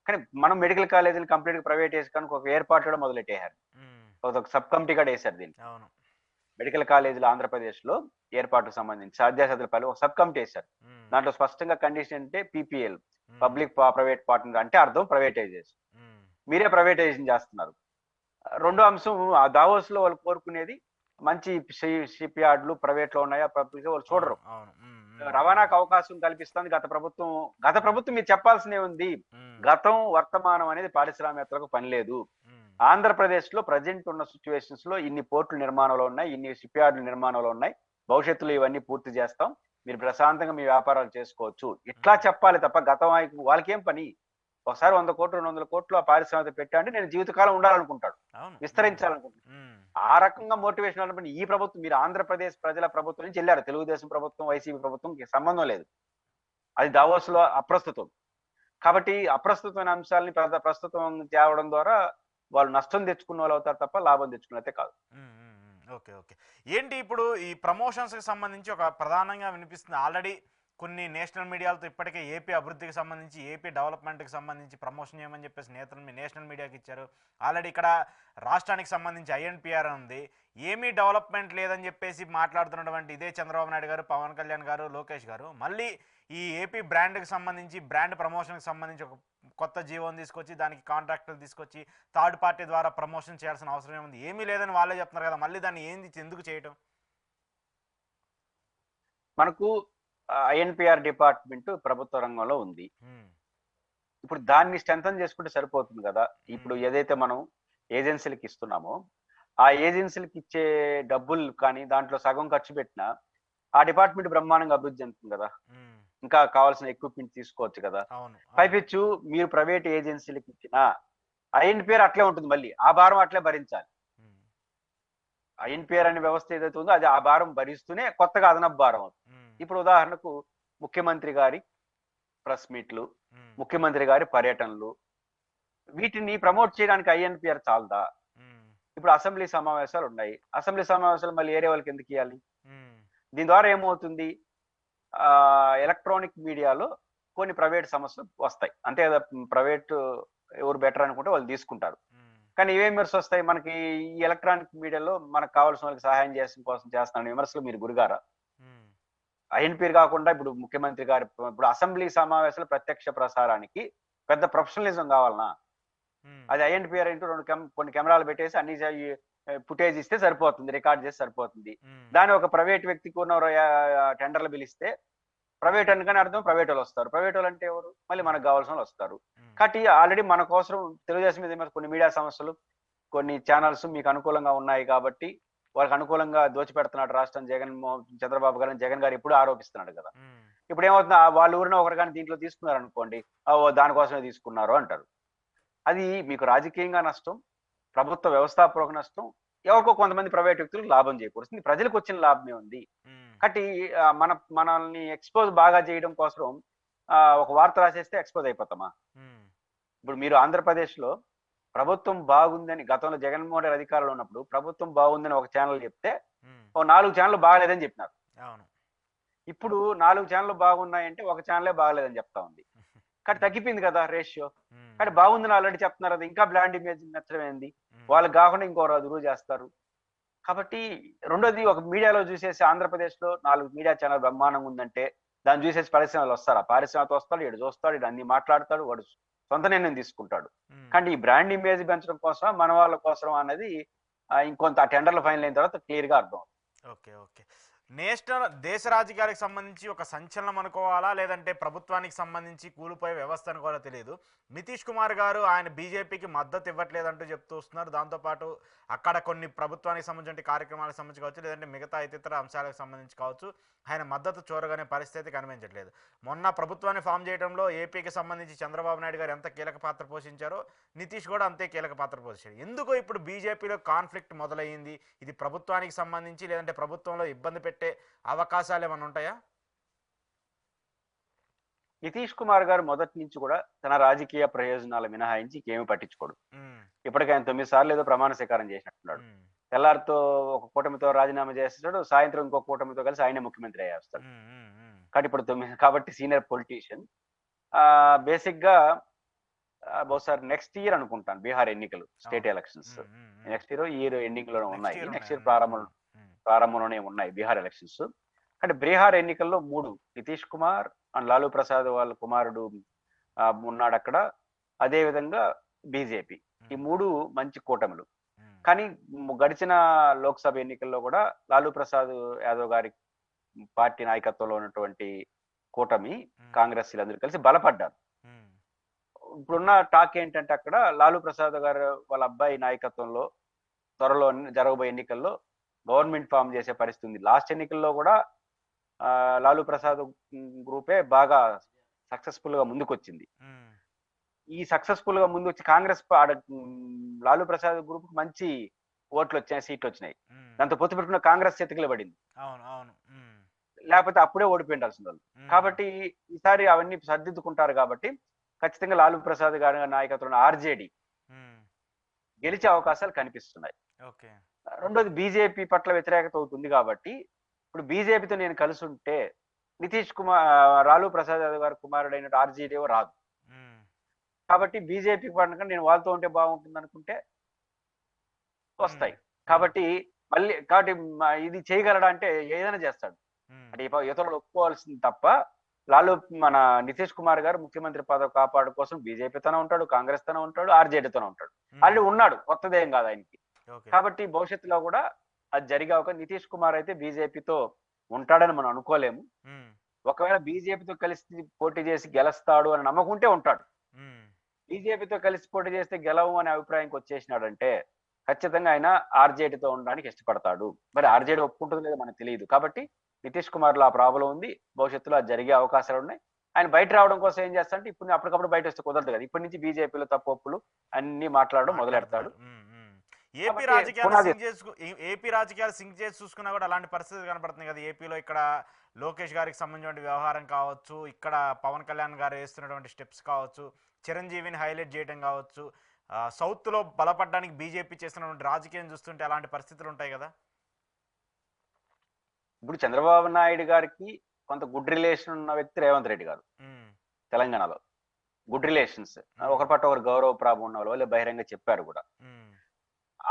కానీ మనం మెడికల్ కాలేజీలు కంప్లీట్ గా ప్రైవేట్ వేసుకోవడానికి ఒక ఏర్పాటు కూడా మొదలెట్టేశారు, ఉమ్, ఒక సబ్ కమిటీ కూడా వేశారు దీన్ని. అవును. మెడికల్ కాలేజీలు ఆంధ్రప్రదేశ్ లో ఏర్పాటుకు సంబంధించి సాధ్యాసాధ్యాలపై ఒక సబ్ కమిటీ వేశారు. ఉమ్, దాంట్లో స్పష్టంగా కండిషన్ అంటే పీపీఎల్, ఉమ్, పబ్లిక్ ప్రైవేట్ పార్ట్నర్, అంటే అర్థం ప్రైవేటైజేషన్. ఉమ్, మీరే ప్రైవేటైజేషన్ చేస్తున్నారు. రెండో అంశం ఆ దావోస్ లో వాళ్ళు కోరుకునేది మంచి షిప్ యార్డులు ప్రైవేట్ లో ఉన్నాయా పబ్లిక్ వాళ్ళు చూడరు. అవును. ఉమ్, ఉమ్, రవాణాకు అవకాశం కల్పిస్తుంది గత ప్రభుత్వం మీరు చెప్పాల్సినే ఉంది. ఉమ్, గతం వర్తమానం అనేది పారిశ్రామికవేత్తలకు పని లేదు. ఉమ్, ఆంధ్రప్రదేశ్ లో ప్రజెంట్ ఉన్న సిచ్యువేషన్స్ లో ఇన్ని పోర్టుల నిర్మాణంలో ఉన్నాయి, ఇన్ని షిప్ యార్డుల నిర్మాణంలో ఉన్నాయి, భవిష్యత్తులో ఇవన్నీ పూర్తి చేస్తాం, మీరు ప్రశాంతంగా మీ వ్యాపారాలు చేసుకోవచ్చు ఇట్లా చెప్పాలి తప్ప గతం వాళ్ళకి ఏం పని? ఒకసారి 100 కోట్లు 200 కోట్లు ఆ పారిశ్రామిక పెట్టా అంటే నేను జీవితకాలం ఉండాలనుకుంటాడు, అవును. విస్తరించాలనుకుంటాడు. ఉమ్, ఆ రకంగా మోటివేషన్ అన్నప్పుడు ఈ ప్రభుత్వం, మీరు ఆంధ్రప్రదేశ్ ప్రజల ప్రభుత్వం నుంచి వెళ్ళారు, తెలుగుదేశం ప్రభుత్వం వైసీపీ ప్రభుత్వం సంబంధం లేదు, అది దావోస్ లో అప్రస్తుతం. కాబట్టి అప్రస్తుతమైన అంశాలని ప్రస్తుతం తేవడం ద్వారా వాళ్ళు నష్టం తెచ్చుకున్న వాళ్ళు అవుతారు తప్ప లాభం తెచ్చుకున్నట్టే కాదు. Um, um, um. Okay okay. ఏంటి ఇప్పుడు ఈ ప్రమోషన్స్కి సంబంధించి ఒక ప్రధానంగా వినిపిస్తుంది, ఆల్రెడీ కొన్ని నేషనల్ మీడియాలతో ఇప్పటికే ఏపీ అభివృద్ధికి సంబంధించి ఏపీ డెవలప్మెంట్కి సంబంధించి ప్రమోషన్ చేయమని చెప్పేసి నేతలు నేషనల్ మీడియాకి ఇచ్చారు. ఆల్రెడీ ఇక్కడ రాష్ట్రానికి సంబంధించి ఐఎన్పిఆర్ ఉంది, ఏమీ డెవలప్మెంట్ లేదని చెప్పేసి మాట్లాడుతున్నటువంటి ఇదే చంద్రబాబు నాయుడు గారు, పవన్ కళ్యాణ్ గారు, లోకేష్ గారు మళ్ళీ ఈ ఏపీ బ్రాండ్కి సంబంధించి బ్రాండ్ ప్రమోషన్కి సంబంధించి ఒక కొత్త జీవోని తీసుకొచ్చి దానికి కాంట్రాక్టులు తీసుకొచ్చి థర్డ్ పార్టీ ద్వారా ప్రమోషన్ చేయాల్సిన అవసరం ఏముంది, ఏమీ లేదని వాళ్ళే చెప్తున్నారు కదా, మళ్ళీ దాన్ని ఏంది ఎందుకు చేయటం? మనకు ఐఎన్పిఆర్ డిపార్ట్మెంట్ ప్రభుత్వ రంగంలో ఉంది. ఇప్పుడు దాన్ని స్ట్రెంథన్ చేసుకుంటే సరిపోతుంది కదా. ఇప్పుడు ఏదైతే మనం ఏజెన్సీలకు ఇస్తున్నామో ఆ ఏజెన్సీలకు ఇచ్చే డబ్బులు కానీ దాంట్లో సగం ఖర్చు పెట్టినా ఆ డిపార్ట్మెంట్ బ్రహ్మాండంగా అభివృద్ధి చెందుతుంది కదా. ఇంకా కావాల్సిన ఎక్విప్మెంట్ తీసుకోవచ్చు కదా. పైపెచ్చు మీరు ప్రైవేట్ ఏజెన్సీలకు ఇచ్చిన ఐఎన్పిఆర్ అట్లే ఉంటుంది, మళ్ళీ ఆ భారం అట్లే భరించాలి. ఐఎన్పిఆర్ అనే వ్యవస్థ ఏదైతే ఉందో అది ఆ భారం భరిస్తూనే కొత్తగా అదనపు భారం అవుతుంది. ఇప్పుడు ఉదాహరణకు ముఖ్యమంత్రి గారి ప్రెస్ మీట్లు, ముఖ్యమంత్రి గారి పర్యటనలు, వీటిని ప్రమోట్ చేయడానికి ఐఎన్పిఆర్ చాలదా? ఇప్పుడు అసెంబ్లీ సమావేశాలు ఉన్నాయి, అసెంబ్లీ సమావేశాలు మళ్ళీ ఏరే వాళ్ళకి ఎందుకు ఇవ్వాలి? దీని ద్వారా ఏమవుతుంది, ఎలక్ట్రానిక్ మీడియాలో కొన్ని ప్రైవేట్ సంస్థలు వస్తాయి, అంటే ప్రైవేట్ ఎవరు బెటర్ అనుకుంటే వాళ్ళు తీసుకుంటారు. కానీ ఏం విమర్శలు వస్తాయి మనకి? ఈ ఎలక్ట్రానిక్ మీడియాలో మనకు కావాల్సిన వాళ్ళకి సహాయం చేసిన కోసం చేస్తున్న విమర్శలు మీరు గురిగారా? ఐఎన్పిఆర్ కాకుండా ఇప్పుడు ముఖ్యమంత్రి గారి ఇప్పుడు అసెంబ్లీ సమావేశాల ప్రత్యక్ష ప్రసారానికి పెద్ద ప్రొఫెషనలిజం కావాలనా? అది ఐఎన్పిఆర్ ఇంటూ కొన్ని కెమెరాలు పెట్టేసి అన్ని ఫుటేజ్ ఇస్తే సరిపోతుంది, రికార్డ్ చేసి సరిపోతుంది. దాని ఒక ప్రైవేట్ వ్యక్తికి ఉన్న టెండర్లు పిలిస్తే ప్రైవేట్ అనుకని అర్థం ప్రైవేట్ వాళ్ళు వస్తారు. ప్రైవేట్ వాళ్ళు అంటే ఎవరు? మళ్ళీ మనకు కావాల్సిన వాళ్ళు వస్తారు. కాబట్టి ఆల్రెడీ మన కోసం తెలుగుదేశం మీద కొన్ని మీడియా సంస్థలు, కొన్ని ఛానల్స్ మీకు అనుకూలంగా ఉన్నాయి కాబట్టి వాళ్ళకి అనుకూలంగా దోచిపెడుతున్నాడు రాష్ట్రం చంద్రబాబు గారు, జగన్ గారు ఎప్పుడు ఆరోపిస్తున్నాడు కదా. ఇప్పుడు ఏమవుతుంది, వాళ్ళ ఊరిన ఒకరు కానీ దీంట్లో తీసుకున్నారు అనుకోండి, దానికోసమే తీసుకున్నారు అంటారు. అది మీకు రాజకీయంగా నష్టం, ప్రభుత్వ వ్యవస్థాపూర్వక నష్టం, ఎవరికో కొంతమంది ప్రైవేట్ వ్యక్తులకు లాభం చేకూరుస్తుంది, ప్రజలకు వచ్చిన లాభమే ఉంది. కాబట్టి మనల్ని ఎక్స్పోజ్ బాగా చేయడం కోసం ఒక వార్త రాసేస్తే ఎక్స్పోజ్ అయిపోతామా? ఇప్పుడు మీరు ఆంధ్రప్రదేశ్ లో ప్రభుత్వం బాగుందని గతంలో జగన్మోహన్ రెడ్డి అధికారంలో ఉన్నప్పుడు ప్రభుత్వం బాగుందని ఒక ఛానల్ చెప్తే 4 ఛానల్ బాగలేదని చెప్పినారు. ఇప్పుడు 4 ఛానల్ బాగున్నాయంటే ఒక ఛానలే బాగలేదని చెప్తా ఉంది. కానీ తగ్గిపోయింది కదా రేషియో. కానీ బాగుందని ఆల్రెడీ చెప్తున్నారు, అది ఇంకా బ్రాండ్ ఇమేజ్ నచ్చడమైంది, వాళ్ళకి కాకుండా ఇంకో రుజువు చేస్తారు. కాబట్టి రెండోది, ఒక మీడియాలో చూసేసి ఆంధ్రప్రదేశ్ లో 4 మీడియా ఛానల్ బ్రహ్మాండంగా ఉందంటే దాన్ని చూసేసి పరిశ్రమలు వస్తారు, ఆ పరిశ్రమతో వస్తాడు, ఇటు చూస్తాడు, ఇటు అన్ని మాట్లాడతాడు, వాడు సొంత నిర్ణయం తీసుకుంటాడు. కానీ ఈ బ్రాండ్ ఇమేజ్ పెంచడం కోసం, మన వాళ్ళ కోసం అనేది ఇంకొంత టెండర్లు ఫైనల్ అయిన తర్వాత క్లియర్ గా అర్థం. Okay okay. దేశ రాజకీయాలకు సంబంధించి ఒక సంచలనం అనుకోవాలా, లేదంటే ప్రభుత్వానికి సంబంధించి కూలిపోయే వ్యవస్థ అనుకోవాలో తెలియదు. నితీష్ కుమార్ గారు ఆయన బీజేపీకి మద్దతు ఇవ్వట్లేదంటూ చెప్తూ వస్తున్నారు. దాంతోపాటు అక్కడ కొన్ని ప్రభుత్వానికి సంబంధించిన కార్యక్రమాలకు సంబంధించి కావచ్చు, లేదంటే మిగతా ఇతర అంశాలకు సంబంధించి కావచ్చు, ఆయన మద్దతు చూరగానే పరిస్థితి కనిపించట్లేదు. మొన్న ప్రభుత్వాన్ని ఫామ్ చేయడంలో ఏపీకి సంబంధించి చంద్రబాబు నాయుడు గారు ఎంత కీలక పాత్ర పోషించారో నితీష్ కూడా అంతే కీలక పాత్ర పోషించారు. ఎందుకో ఇప్పుడు బీజేపీలో కాన్ఫ్లిక్ట్ మొదలయ్యింది, ఇది ప్రభుత్వానికి సంబంధించి లేదంటే ప్రభుత్వంలో ఇబ్బంది పెట్టే అవకాశాలు ఏమైనా ఉంటాయా? నితీష్ కుమార్ గారు మొదటి నుంచి కూడా తన రాజకీయ ప్రయోజనాలు మినహాయించి ఏమి పట్టించుకోడు. ఇప్పటికైనా 9 సార్లు ఏదో ప్రమాణ స్వీకారం చేసినట్టున్నాడు. తెల్లారితో ఒక కూటమితో రాజీనామా చేస్తాడు, సాయంత్రం ఇంకో కూటమితో కలిసి ఆయనే ముఖ్యమంత్రి అయ్యేస్తాడు. కాబట్టి ఇప్పుడు కాబట్టి సీనియర్ పొలిటీషియన్. బేసిక్ గా బహుశా నెక్స్ట్ ఇయర్ అనుకుంటాను బీహార్ ఎన్నికలు, state elections next year ending లోనే ఉన్నాయి, నెక్స్ట్ ఇయర్ ప్రారంభంలోనే ఉన్నాయి బీహార్ ఎలక్షన్స్. అంటే బీహార్ ఎన్నికల్లో 3 నితీష్ కుమార్ అండ్ లాలూ ప్రసాద్ వాళ్ళ కుమారుడు ఉన్నాడు అక్కడ, అదే విధంగా బీజేపీ, ఈ 3 మంచి కూటములు. కానీ గడిచిన లోక్సభ ఎన్నికల్లో కూడా లాలూ ప్రసాద్ యాదవ్ గారి పార్టీ నాయకత్వంలో ఉన్నటువంటి కూటమి కాంగ్రెస్ వీళ్ళందరూ కలిసి బలపడ్డారు. ఇప్పుడున్న టాక్ ఏంటంటే అక్కడ లాలూ ప్రసాద్ గారు వాళ్ళ అబ్బాయి నాయకత్వంలో త్వరలో జరగబోయే ఎన్నికల్లో గవర్నమెంట్ ఫామ్ చేసే పరిస్థితి ఉంది. లాస్ట్ ఎన్నికల్లో కూడా లాలూ ప్రసాద్ గ్రూపే బాగా సక్సెస్ఫుల్ గా ముందుకొచ్చింది. ఉమ్, ఈ సక్సెస్ఫుల్ గా ముందు వచ్చి కాంగ్రెస్ లాలూ ప్రసాద్ గ్రూప్ మంచి ఓట్లు వచ్చాయి, సీట్లు వచ్చినాయి. ఉమ్, దాంతో పొత్తు పెట్టుకున్న కాంగ్రెస్ చేతికిల పడింది. అవును అవును. లేకపోతే అప్పుడే ఓడిపోయిండాల్సిన వాళ్ళు. కాబట్టి ఈసారి అవన్నీ సర్దిద్దుకుంటారు కాబట్టి ఖచ్చితంగా లాలూ ప్రసాద్ గారి నాయకత్వంలో ఆర్జేడి గెలిచే అవకాశాలు కనిపిస్తున్నాయి. ఓకే. రెండోది బీజేపీ పట్ల వ్యతిరేకత అవుతుంది కాబట్టి ఇప్పుడు బీజేపీతో నేను కలిసి ఉంటే నితీష్ కుమార్ లాలూ ప్రసాద్ యాదవ్ గారి కుమారుడైన ఆర్జేడీ రాదు. కాబట్టి బీజేపీ పట్ల నేను వాళ్ళతో ఉంటే బాగుంటుంది అనుకుంటే వస్తాయి. కాబట్టి కాబట్టి ఇది చేయగలడా అంటే ఏదైనా చేస్తాడు. అంటే ఇతరులు ఒప్పుకోవాల్సింది తప్ప మన నితీష్ కుమార్ గారు ముఖ్యమంత్రి పదవి కాపాడు కోసం బీజేపీతోనే ఉంటాడు, కాంగ్రెస్ తోనే ఉంటాడు, ఆర్జేడీతోనే ఉంటాడు. ఆల్రెడీ ఉన్నాడు, కొత్తదేం కాదు ఆయనకి. కాబట్టి భవిష్యత్తులో కూడా అది జరిగే ఒక నితీష్ కుమార్ అయితే బీజేపీతో ఉంటాడని మనం అనుకోలేము. ఒకవేళ బీజేపీతో కలిసి పోటీ చేసి గెలుస్తాడు అని నమ్మకుంటే ఉంటాడు. బీజేపీతో కలిసి పోటీ చేస్తే గెలవు అనే అభిప్రాయంకి వచ్చేసినాడంటే ఖచ్చితంగా ఆయన ఆర్జేడీతో ఉండడానికి ఇష్టపడతాడు. మరి ఆర్జేడీ ఒప్పుకుంటుందో లేదో మనకు తెలియదు. కాబట్టి నితీష్ కుమార్ లో ఆ ప్రాబ్లం ఉంది. భవిష్యత్తులో అది జరిగే అవకాశాలు ఉన్నాయి. ఆయన బయట రావడం కోసం ఏం చేస్తాడంటే ఇప్పుడు అప్పటికప్పుడు బయట వస్తే కుదరదు కదా. ఇప్పటి నుంచి బీజేపీలో తప్పులు అన్ని మాట్లాడడం మొదలెడతాడు. ఏపీ రాజకీయాలు సింక్ చేసి చూసుకున్నా కూడా అలాంటి పరిస్థితి కనపడుతుంది కదా. ఏపీలో ఇక్కడ లోకేష్ గారికి సంబంధించిన వ్యవహారం కావచ్చు, ఇక్కడ పవన్ కళ్యాణ్ గారు వేస్తున్నటువంటి స్టెప్స్ కావచ్చు, చిరంజీవిని హైలైట్ చేయడం కావచ్చు, సౌత్ లో బలపడడానికి బీజేపీ చేస్తున్నటువంటి రాజకీయం చూస్తుంటే అలాంటి పరిస్థితులు ఉంటాయి కదా. ఇప్పుడు చంద్రబాబు నాయుడు గారికి కొంత గుడ్ రిలేషన్ ఉన్న వ్యక్తి రేవంత్ రెడ్డి గారు. తెలంగాణలో గుడ్ రిలేషన్స్, ఒకరి పట్ల ఒకరు గౌరవ ప్రాభం ఉన్న వాళ్ళు బహిరంగ చెప్పారు కూడా.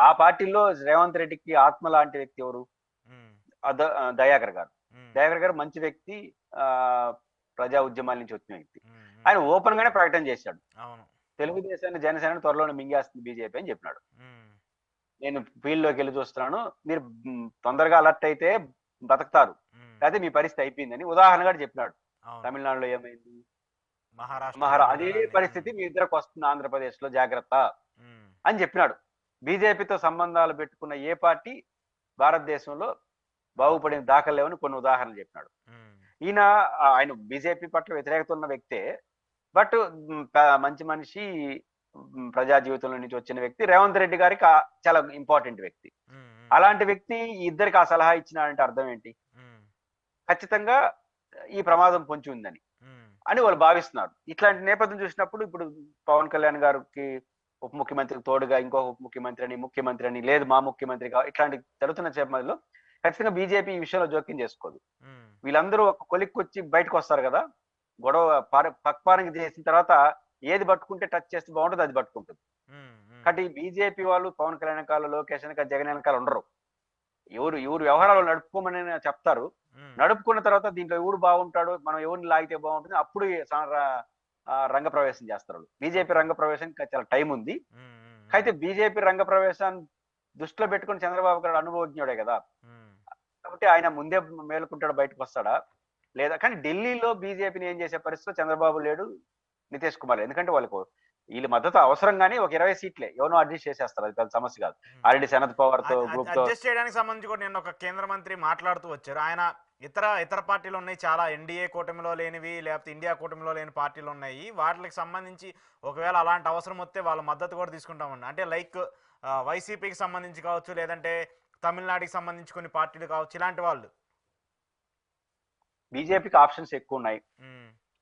ఆ పార్టీలో రేవంత్ రెడ్డికి ఆత్మ లాంటి వ్యక్తి ఎవరు? దయాకర్ గారు. దయాకర్ గారు మంచి వ్యక్తి, ప్రజా ఉద్యమాల నుంచి వచ్చిన వ్యక్తి. ఆయన ఓపెన్ గానే ప్రకటన చేశాడు, తెలుగుదేశాన్ని జనసేనని త్వరలోనే మింగేస్తుంది బీజేపీ అని చెప్పినాడు. నేను ఫీల్డ్ లోకి వెళ్ళి చూస్తున్నాను, మీరు తొందరగా అలర్ట్ అయితే బతుకుతారు, అయితే మీ పరిస్థితి అయిపోయిందని ఉదాహరణగా చెప్పినాడు. తమిళనాడులో ఏమైంది, మహారాష్ట్ర అదే పరిస్థితి మీ ఇద్దరికి వస్తుంది ఆంధ్రప్రదేశ్ లో, జాగ్రత్త అని చెప్పినాడు. బీజేపీతో సంబంధాలు పెట్టుకున్న ఏ పార్టీ భారతదేశంలో బాగుపడిన దాఖలు లేవని కొన్ని ఉదాహరణలు చెప్పినాడు. ఆయన బీజేపీ పట్ల వ్యతిరేకత ఉన్న వ్యక్తే, బట్ మంచి మనిషి, ప్రజా జీవితంలో నుంచి వచ్చిన వ్యక్తి. రేవంత్ రెడ్డి గారికి చాలా ఇంపార్టెంట్ వ్యక్తి. అలాంటి వ్యక్తి ఇద్దరికి ఆ సలహా ఇచ్చినాడంటే అర్థం ఏంటి? ఖచ్చితంగా ఈ ప్రమాదం పొంచి ఉందని అని వాళ్ళు భావిస్తున్నారు. ఇట్లాంటి నేపథ్యం చూసినప్పుడు ఇప్పుడు పవన్ కళ్యాణ్ గారికి ఉప ముఖ్యమంత్రికి తోడుగా ఇంకొక ఉప ముఖ్యమంత్రి అని లేదు మా ముఖ్యమంత్రిగా ఇట్లాంటి జరుగుతున్న సమయంలో ఖచ్చితంగా బీజేపీ ఈ విషయంలో జోక్యం చేసుకోదు. వీళ్ళందరూ ఒక కొలిక్కి వచ్చి బయటకు వస్తారు కదా, గొడవ పక్పానికి చేసిన తర్వాత ఏది పట్టుకుంటే టచ్ చేస్తే బాగుంటుంది అది పట్టుకుంటుంది. కాబట్టి బీజేపీ వాళ్ళు పవన్ కళ్యాణ్ వెనకాల, లోకేష్ వెనకాల, జగన్ వెనకాల ఉండరు. ఎవరు వ్యవహారాలు నడుపుకోమని చెప్తారు. నడుపుకున్న తర్వాత దీంట్లో ఎవరు బాగుంటాడు, మనం ఎవరిని లాగితే బాగుంటుంది, అప్పుడు రంగ ప్రవేశం చేస్తారు. బీజేపీ రంగ ప్రవేశానికి చాలా టైం ఉంది. అయితే బీజేపీ రంగ ప్రవేశాన్ని దృష్టిలో పెట్టుకుని చంద్రబాబు గారు అనుభవజ్ఞుడే కదా, కాబట్టి ఆయన ముందే మేలుకుంటాడు, బయటకు వస్తాడా లేదా? కానీ ఢిల్లీలో బీజేపీని ఏం చేసే పరిస్థితిలో చంద్రబాబు లేడు, నితీష్ కుమార్. ఎందుకంటే వాళ్ళకు వీళ్ళ మద్దతు అవసరం, కానీ ఒక 20 సీట్లే ఎవరో అడ్జస్ట్ చేసేస్తారు, అది పెద్ద సమస్య కాదు. ఆల్రెడీ శరద్ పవార్ తో గ్రూప్ తో అడ్జస్ట్ చేయడానికి సంబంధించి కూడా నేను ఒక కేంద్ర మంత్రి మాట్లాడుతూ వచ్చారు. ఆయన ఇతర పార్టీలు ఉన్నాయి, చాలా ఎన్డీఏ కూటమిలో లేనివి, లేకపోతే ఇండియా కూటమిలో లేని పార్టీలు ఉన్నాయి. వాటికి సంబంధించి ఒకవేళ అలాంటి అవసరం వస్తే వాళ్ళ మద్దతు కూడా తీసుకుంటామని, అంటే లైక్ వైసీపీకి సంబంధించి కావచ్చు, లేదంటే తమిళనాడుకి సంబంధించి కొన్ని పార్టీలు కావచ్చు, ఇలాంటి వాళ్ళు. బీజేపీకి ఆప్షన్స్ ఎక్కువ ఉన్నాయి.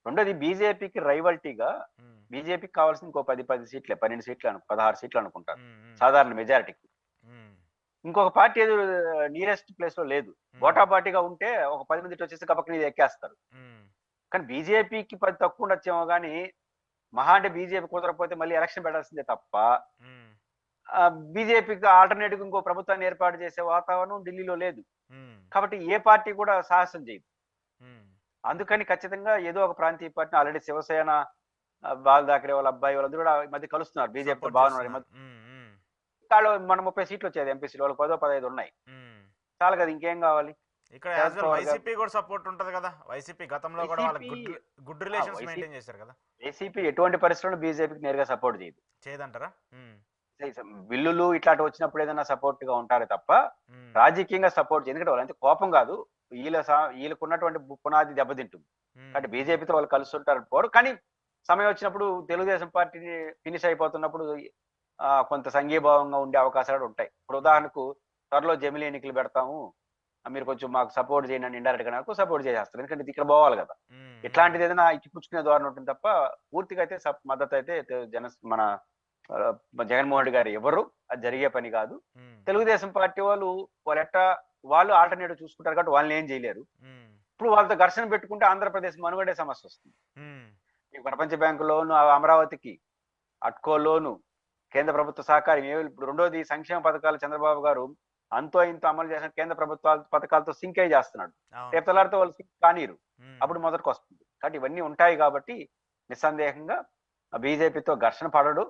రెండోది బీజేపీకి రైవల్టీగా బీజేపీకి కావాల్సింది ఇంకో 10 సీట్లే, 12 సీట్లు 16 సీట్లు అనుకుంటారు సాధారణ మెజారిటీకి. ఇంకొక పార్టీ ఏదో నియరెస్ట్ ప్లేస్ లో లేదు, ఓటా పార్టీగా ఉంటే ఒక 10 మంది వచ్చేసి కపక్కని ఎక్కేస్తారు. కానీ బీజేపీకి 10 తక్కువ ఉండొచ్చేమో కానీ మహా అంటే బీజేపీ కుదరకపోతే మళ్ళీ ఎలక్షన్ పెట్టాల్సిందే తప్ప బీజేపీకి ఆల్టర్నేటివ్ ఇంకో ప్రభుత్వాన్ని ఏర్పాటు చేసే వాతావరణం ఢిల్లీలో లేదు. కాబట్టి ఏ పార్టీ కూడా సాహసం చేయదు. అందుకని ఖచ్చితంగా ఏదో ఒక ప్రాంతీయ పార్టీ, ఆల్రెడీ శివసేన బాల్ ఠాకరే వాళ్ళ అబ్బాయి వాళ్ళందరూ కూడా మధ్య కలుస్తున్నారు, బీజేపీతో బాగున్నారు. వాళ్ళు మన 30 సీట్లు వచ్చేది ఎంపీసీలో, వాళ్ళు 10-15 ఉన్నాయి, చాలు కదా, ఇంకేం కావాలి. ఇక్కడ వైసీపీ కూడా సపోర్ట్ ఉంటది కదా, వైసీపీ గతంలో కూడా వాళ్ళకి గుడ్ రిలేషన్స్ మెయింటైన్ చేశారు కదా. వైసీపీ ఎటువంటి పరిస్థితుల్లో బీజేపీకి నేరుగా సపోర్ట్ చేయదంటారా? బిల్లులు ఇట్లాంటి వచ్చినప్పుడు ఏదైనా సపోర్ట్ గా ఉంటారే తప్ప రాజకీయంగా సపోర్ట్ చేయదు. ఎందుకంటే వాళ్ళంతా కోపం కాదు, వీళ్ళకు ఉన్నటువంటి పునాది దెబ్బతింటుంది. ఉమ్, కాబట్టి బీజేపీతో వాళ్ళు కలిసి ఉంటారు పోరు. కానీ సమయం వచ్చినప్పుడు తెలుగుదేశం పార్టీని ఫినిష్ అయిపోతున్నప్పుడు కొంత సంఘీభావంగా ఉండే అవకాశాలు కూడా ఉంటాయి. ఇప్పుడు ఉదాహరణకు త్వరలో జమిలీ ఎన్నికలు పెడతాము, మీరు కొంచెం మాకు సపోర్ట్ చేయండి అని ఇండైరెక్ట్ గా నాకు సపోర్ట్ చేసేస్తారు. ఎందుకంటే ఇది ఇక్కడ పోవాలి కదా. ఉమ్, ఇట్లాంటిది ఏదైనా ఇచ్చిపుచ్చుకునే ధోరణి ఉంటుంది తప్ప పూర్తిగా అయితే మద్దతు అయితే మన ఆ, జగన్మోహన్ రెడ్డి గారు ఎవరు, అది జరిగే పని కాదు. ఉమ్, తెలుగుదేశం పార్టీ వాళ్ళు ఆల్టర్నేటివ్ చూసుకుంటారు కాబట్టి వాళ్ళని ఏం చేయలేరు. ఉమ్, ఇప్పుడు వాళ్ళతో ఘర్షణ పెట్టుకుంటే ఆంధ్రప్రదేశ్ మనుగడే సమస్య వస్తుంది. ఉమ్, ఈ ప్రపంచ బ్యాంకు లోను, అమరావతికి అట్కో లోను, కేంద్ర ప్రభుత్వ సహకారం ఇప్పుడు రెండోది సంక్షేమ పథకాలు చంద్రబాబు గారు అంతో ఇంతో అమలు చేసిన కేంద్ర ప్రభుత్వాల పథకాలతో సింక్ అయి చేస్తున్నాడు. అవును. రేపు తెల్లారితో వాళ్ళు సింక్ కానీరు, ఉమ్, అప్పుడు మొదటికి వస్తుంది. కాబట్టి ఇవన్నీ ఉంటాయి కాబట్టి నిస్సందేహంగా బీజేపీతో ఘర్షణ పడడు.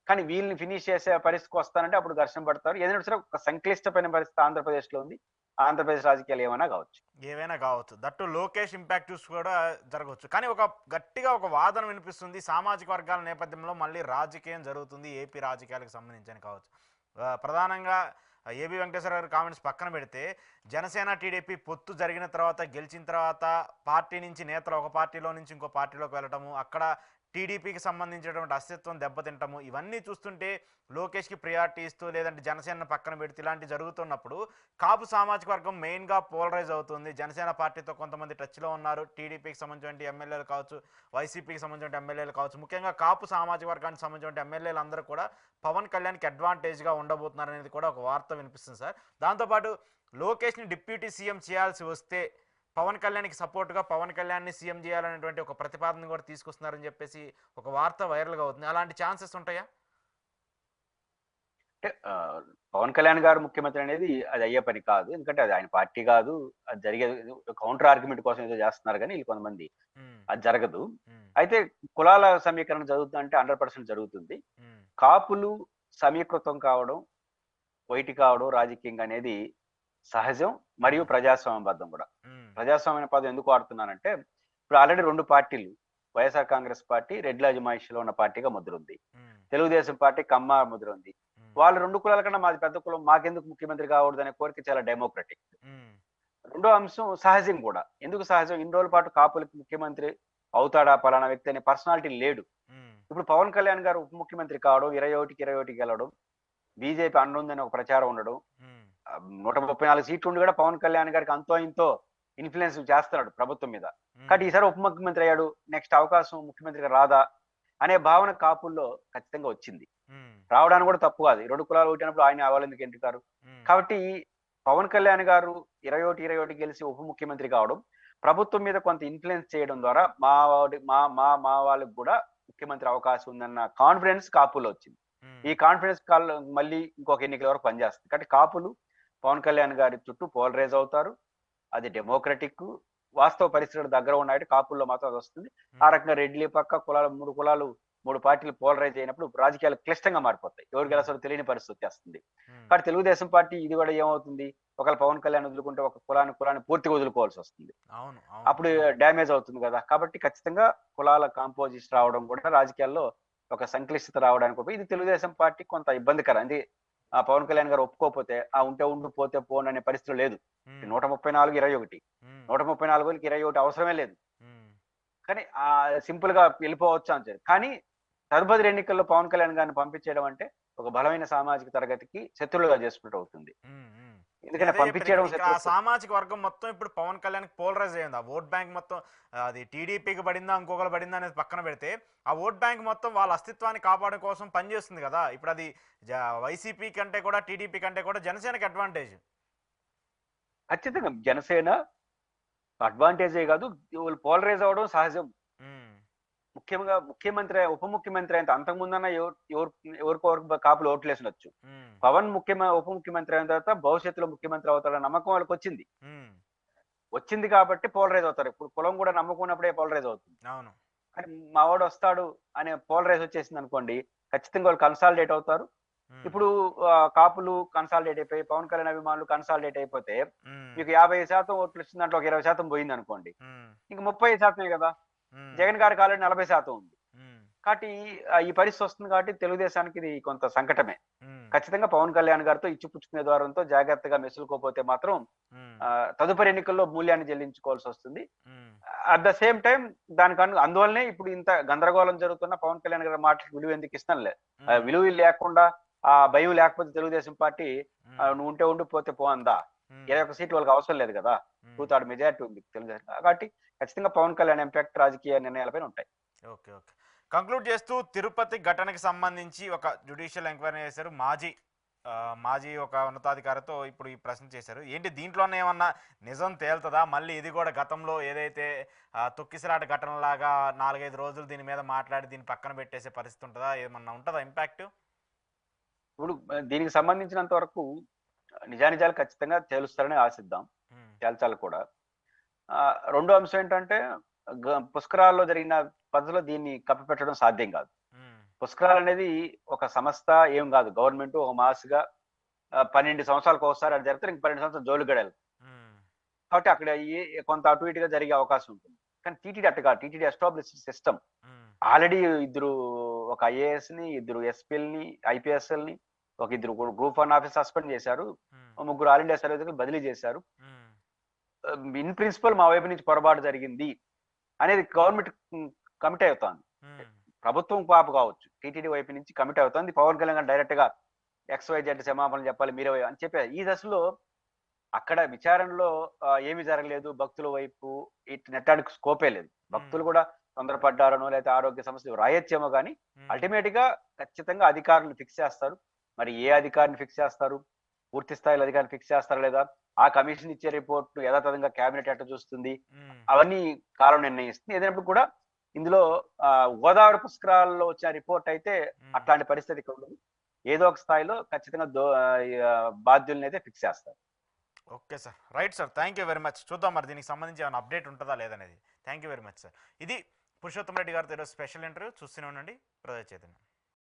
కానీ వీళ్ళని ఫినిష్ చేసే పరిస్థితికి వస్తానంటే అప్పుడు ఘర్షణ పడతారు. ఏదైనా సరే ఒక సంక్లిష్టమైన పరిస్థితి ఆంధ్రప్రదేశ్ లో ఉంది. ఆంధ్రప్రదేశ్ రాజకీయాలు ఏమైనా కావచ్చు. ఏవైనా కావచ్చు. దట్టు లోకేష్ ఇంపాక్ట్ చూసి కూడా జరగవచ్చు. కానీ ఒక గట్టిగా ఒక వాదన వినిపిస్తుంది, సామాజిక వర్గాల నేపథ్యంలో మళ్ళీ రాజకీయం జరుగుతుంది ఏపీ రాజకీయాలకు సంబంధించి అని కావచ్చు. ప్రధానంగా ఏబి వెంకటేశ్వర గారి కామెంట్స్ పక్కన పెడితే, జనసేన టీడీపీ పొత్తు జరిగిన తర్వాత, గెలిచిన తర్వాత పార్టీ నుంచి నేతలు ఒక పార్టీలో నుంచి ఇంకో పార్టీలోకి వెళ్ళటము, అక్కడ టీడీపీకి సంబంధించినటువంటి అస్తిత్వం దెబ్బతింటము, ఇవన్నీ చూస్తుంటే లోకేష్కి ప్రియారిటీ ఇస్తూ లేదంటే జనసేన పక్కన పెడితే ఇలాంటి జరుగుతున్నప్పుడు కాపు సామాజిక వర్గం మెయిన్గా పోలరైజ్ అవుతుంది. జనసేన పార్టీతో కొంతమంది టచ్లో ఉన్నారు, టీడీపీకి సంబంధించిన ఎమ్మెల్యేలు కావచ్చు, వైసీపీకి సంబంధించిన ఎమ్మెల్యేలు కావచ్చు, ముఖ్యంగా కాపు సామాజిక వర్గానికి సంబంధించిన ఎమ్మెల్యేలు అందరూ కూడా పవన్ కళ్యాణ్కి అడ్వాంటేజ్గా ఉండబోతున్నారు అనేది కూడా ఒక వార్త వినిపిస్తుంది సార్. దాంతోపాటు లోకేష్ని డిప్యూటీ సీఎం చేయాల్సి వస్తే పవన్ కళ్యాణ్కి సపోర్ట్గా పవన్ కళ్యాణ్ని సీఎం చేయాలనేటువంటి ఒక ప్రతిపాదన కూడా తీసుకొస్తున్నారని చెప్పేసి ఒక వార్త వైరల్గా అవుతుంది. అలాంటి ఛాన్సెస్ ఉంటాయా? అంటే పవన్ కళ్యాణ్ గారు ముఖ్యమంత్రి అనేది అది అయ్యే పని కాదు. ఎందుకంటే అది ఆయన పార్టీ కాదు. అది జరిగేది కౌంటర్ ఆర్గ్యుమెంట్ కోసం ఏదో చేస్తున్నారు కానీ వీళ్ళు కొంతమంది, ఉమ్, అది జరగదు. ఉమ్, అయితే కులాల సమీకరణ జరుగుతుందంటే 100% జరుగుతుంది. ఉమ్, కాపులు సమీకృతం కావడం, వైటి కావడం రాజకీయంగా అనేది సహజం మరియు ప్రజాస్వామ్యబద్ధం కూడా. ఉమ్, ప్రజాస్వామ్య పదం ఎందుకు వాడుతున్నానంటే, ఇప్పుడు ఆల్రెడీ 2 పార్టీలు, వైఎస్ఆర్ కాంగ్రెస్ పార్టీ రెడ్ల అజమాయిషిలో ఉన్న పార్టీగా ముద్ర ఉంది, ఉమ్, తెలుగుదేశం పార్టీ కమ్మ ముద్ర ఉంది. ఉమ్, వాళ్ళు 2 కులాల కన్నా మాది పెద్ద కులం, మాకెందుకు ముఖ్యమంత్రి కాకూడదు అనే కోరిక చాలా డెమోక్రటిక్. ఉమ్, రెండో అంశం సహజం కూడా. ఎందుకు సహజం? ఇన్ని రోజుల పాటు కాపులకి ముఖ్యమంత్రి అవుతాడా పలానా వ్యక్తి అనే పర్సనాలిటీ లేడు. ఉమ్, ఇప్పుడు పవన్ కళ్యాణ్ గారు ఉప ముఖ్యమంత్రి కావడం, 21కి 21 గెలవడం, బీజేపీ అండుందని ఒక ప్రచారం ఉండడం, ఉమ్, 134 సీట్లు ఉండి కూడా పవన్ కళ్యాణ్ గారికి అంతో ఇంతో ఇన్ఫ్లుయెన్స్ చేస్తున్నాడు ప్రభుత్వం మీద. ఉమ్, కాబట్టి ఈసారి ఉప ముఖ్యమంత్రి అయ్యాడు, నెక్స్ట్ అవకాశం ముఖ్యమంత్రిగా రాదా అనే భావన కాపుల్లో ఖచ్చితంగా వచ్చింది. ఉమ్, రావడానికి కూడా తప్పు కాదు. 2 కులాలు ఒకటినప్పుడు ఆయన వాళ్ళు ఎందుకు ఎంటుకారు? ఉమ్, కాబట్టి పవన్ కళ్యాణ్ గారు 21 గెలిచి ఉప ముఖ్యమంత్రి కావడం, ప్రభుత్వం మీద కొంత ఇన్ఫ్లుయెన్స్ చేయడం ద్వారా మా వాళ్ళకి కూడా ముఖ్యమంత్రి అవకాశం ఉందన్న కాన్ఫిడెన్స్ కాపుల్లో వచ్చింది. ఉమ్, ఈ కాన్ఫిడెన్స్ మళ్ళీ ఇంకొక ఎన్నికల వరకు పనిచేస్తుంది. కాబట్టి కాపులు పవన్ కళ్యాణ్ గారి చుట్టూ పోలరైజ్ అవుతారు. అది డెమోక్రటిక్ వాస్తవ పరిస్థితుల దగ్గర ఉన్నాయంటే కాపుల్లో మాత్రం అది వస్తుంది. ఆ రకంగా రెడ్లి పక్క కులాలు 3 కులాలు 3 పార్టీలు పోలరైజ్ అయినప్పుడు రాజకీయాలు క్లిష్టంగా మారిపోతాయి. ఎవరు గెలుస్తారో తెలియని పరిస్థితి వస్తుంది. ఉమ్, కాబట్టి తెలుగుదేశం పార్టీ ఇది కూడా ఏమవుతుంది, ఒకవేళ పవన్ కళ్యాణ్ వదులుకుంటే ఒక కులాన్ని పూర్తిగా వదులుకోవాల్సి వస్తుంది. అవును, అప్పుడు అవును, డ్యామేజ్ అవుతుంది కదా. కాబట్టి ఖచ్చితంగా కులాల కాంపోజిషన్ రావడం కూడా రాజకీయాల్లో ఒక సంక్లిష్టత రావడానికి ఇది తెలుగుదేశం పార్టీ కొంత ఇబ్బందికరం. అది ఆ పవన్ కళ్యాణ్ గారు ఒప్పుకోకపోతే ఉంటే ఉండు పోతే పోను అనే పరిస్థితి లేదు. ఉమ్, 134 21 ఉమ్, 134కి 21 అవసరమే లేదు. ఉమ్, కానీ సింపుల్ గా వెళ్ళిపోవచ్చు అని. కానీ తదుపరి ఎన్నికల్లో పవన్ కళ్యాణ్ గారిని పంపించేయడం అంటే ఒక బలమైన సామాజిక తరగతికి శత్రులుగా చేసుకుంటూ అవుతుంది. ఉమ్, ఉమ్. ఎందుకంటే అదే పంపించేయడం ఇక్కడ ఆ సామాజిక వర్గం మొత్తం ఇప్పుడు పవన్ కళ్యాణ్ పోలరైజ్ అయ్యింది. ఆ ఓట్ బ్యాంక్ మొత్తం అది టీడీపీకి పడిందా ఇంకొకరు పడిందా అనేది పక్కన పెడితే, ఆ ఓట్ బ్యాంక్ మొత్తం వాళ్ళ అస్తిత్వాన్ని కాపాడడం కోసం పనిచేస్తుంది కదా. ఇప్పుడు అది వైసీపీ కంటే కూడా టీడీపీ కంటే కూడా జనసేనకి అడ్వాంటేజ్. ఖచ్చితంగా జనసేన అడ్వాంటేజే కాదు, వాళ్ళు పోలరైజ్ అవడం సహజం. ఉమ్, ముఖ్యంగా ముఖ్యమంత్రి ఉప ముఖ్యమంత్రి అయితే అంతకుముందన్న ఎవరికొరకు కాపులు ఓట్లేసినొచ్చు. ఉమ్, పవన్ ఉప ముఖ్యమంత్రి అయిన తర్వాత భవిష్యత్తులో ముఖ్యమంత్రి అవుతాడన్న నమ్మకం వాళ్ళకి వచ్చింది. ఉమ్, వచ్చింది కాబట్టి పోలరైజ్ అవుతారు. ఇప్పుడు కులం కూడా నమ్ముకున్నప్పుడే పోలరైజ్ అవుతుంది. అవును, కానీ మా వాడు వస్తాడు అనే పోలరైజ్ వచ్చేసింది అనుకోండి, ఖచ్చితంగా వాళ్ళు కన్సాలిడేట్ అవుతారు. ఉమ్, ఇప్పుడు కాపులు కన్సాలిడేట్ అయిపోయి పవన్ కళ్యాణ్ అభిమానులు కన్సాలిడేట్ అయిపోతే ఉమ్, మీకు 50% ఓట్లు ఇస్తుంది, దాంట్లో ఒక 20% పోయింది అనుకోండి, ఉమ్, ఇంక 30% కదా. ఉమ్, జగన్ గారికి ఆల్రెడీ 40% ఉంది. ఉమ్, కాబట్టి ఈ పరిస్థితి వస్తుంది కాబట్టి తెలుగుదేశానికి ఇది కొంత సంకటమే. ఉమ్, ఖచ్చితంగా పవన్ కళ్యాణ్ గారితో ఇచ్చిపుచ్చుకునే ద్వారంతో జాగ్రత్తగా మెసులుకోపోతే మాత్రం ఉమ్, తదుపరి ఎన్నికల్లో మూల్యాన్ని చెల్లించుకోవాల్సి వస్తుంది. ఉమ్, అట్ ద సేమ్ టైం అందువల్లనే ఇప్పుడు ఇంత గందరగోళం జరుగుతున్న పవన్ కళ్యాణ్ గారి మాటలకు విలువ ఎందుకు ఇస్తాం లేదు. ఉమ్, విలువ లేకుండా ఆ భయం లేకపోతే తెలుగుదేశం పార్టీ ఉమ్, నువ్వు ఉంటే ఉండిపోతే పోందా, ఉమ్, 21 సీట్లు వాళ్ళకి అవసరం లేదు కదా, ఉమ్. 2/3 మెజారిటీ ఉంది తెలుగుదేశం కాబట్టి ఖచ్చితంగా పవన్ కళ్యాణ్ ఇంపాక్ట్ రాజకీయ నిర్ణయాలపైన ఉంటాయి. ఓకే ఓకే కంక్లూడ్ చేస్తూ తిరుపతి ఘటనకి సంబంధించి ఒక జ్యుడిషియల్ ఎంక్వైరీ చేశారు మాజీ ఒక ఉన్నతాధికారితో ఇప్పుడు ఈ ప్రశ్న చేశారు. ఏంటి దీంట్లోనే ఏమన్నా నిజం తేలుతుందా? మళ్ళీ ఇది కూడా గతంలో ఏదైతే తొక్కిసలాట ఘటనలాగా 4-5 రోజులు దీని మీద మాట్లాడి దీన్ని పక్కన పెట్టేసే పరిస్థితి ఉంటుందా? ఏమన్నా ఉంటుందా ఇంపాక్ట్? ఇప్పుడు దీనికి సంబంధించినంత వరకు నిజానిజాలు ఖచ్చితంగా తేలుస్తారని ఆశిద్దాం, తేల్చాలి కూడా. రెండో అంశం ఏంటంటే పుష్కరాల్లో జరిగిన పద్ధతిలో దీన్ని కప్పిపెట్టడం సాధ్యం కాదు. పుష్కరాలు అనేది ఒక సంస్థ ఏం కాదు, గవర్నమెంట్ ఒక మాస్గా 12 సంవత్సరాలకు ఒకసారి అది జరిగితే ఇంక 12 సంవత్సరాలు జోలు గడాలి కాబట్టి అక్కడ కొంత అటు ఇటుగా జరిగే అవకాశం ఉంటుంది. కానీ టీటీడీ అట్టు కాదు, టీటీడీ ఎస్టాబ్లిష్ సిస్టమ్. ఆల్రెడీ ఒక ఐఏఎస్ ని, 2 ఎస్పీలని, ఐపీఎస్ఎల్ని, ఒక 2 గ్రూప్ 1 ఆఫీస్ సస్పెండ్ చేశారు, 3 ఆల్ ఇండియా సర్వీసులు బదిలీ చేశారు. ఇన్ ప్రిన్సిపల్ మా వైపు నుంచి పొరపాటు జరిగింది అనేది గవర్నమెంట్ కమిట్ అవుతోంది. ప్రభుత్వం పాపు కావచ్చు, టీటీడీ వైపు నుంచి కమిట్ అవుతుంది. పవన్ కళ్యాణ్ డైరెక్ట్ గా XYZ క్షమాపణలు చెప్పాలి మీరే అని చెప్పారు. ఈ దశలో అక్కడ విచారణలో ఏమీ జరగలేదు, భక్తుల వైపు ఇటు నెట్టానికి స్కోపే లేదు. భక్తులు కూడా తొందరపడ్డారనో లేకపోతే ఆరోగ్య సమస్యలు రాయొచ్చేమో కానీ అల్టిమేట్ గా ఖచ్చితంగా అధికారులను ఫిక్స్ చేస్తారు. మరి ఏ అధికారిని ఫిక్స్ చేస్తారు, పూర్తి స్థాయిలో అధికారిని ఫిక్స్ చేస్తారా లేదా, ఆ కమిషన్ ఇచ్చే రిపోర్ట్ యథాతథంగా కేబినెట్ ఎట్లా చూస్తుంది, అవన్నీ కాలం నిర్ణయిస్తుంది. ఏదైనప్పుడు కూడా ఇందులో గోదావరి పుష్కరాల్లో వచ్చిన రిపోర్ట్ అయితే అట్లాంటి పరిస్థితి ఇక్కడ ఉండదు. ఏదో ఒక స్థాయిలో ఖచ్చితంగా బాధ్యుల్ని అయితే ఫిక్స్ చేస్తారు. Okay sir, right sir, thank you very much. చూద్దాం మరి దీనికి సంబంధించి ఏమైనా అప్డేట్ ఉంటుందా లేదనేది. Thank you very much sir. ఇది పురుషోత్తం రెడ్డి గారితో ఈరోజు స్పెషల్ ఇంటర్వ్యూ. చూస్తూనే ఉండండి ప్రజా చైతన్యం.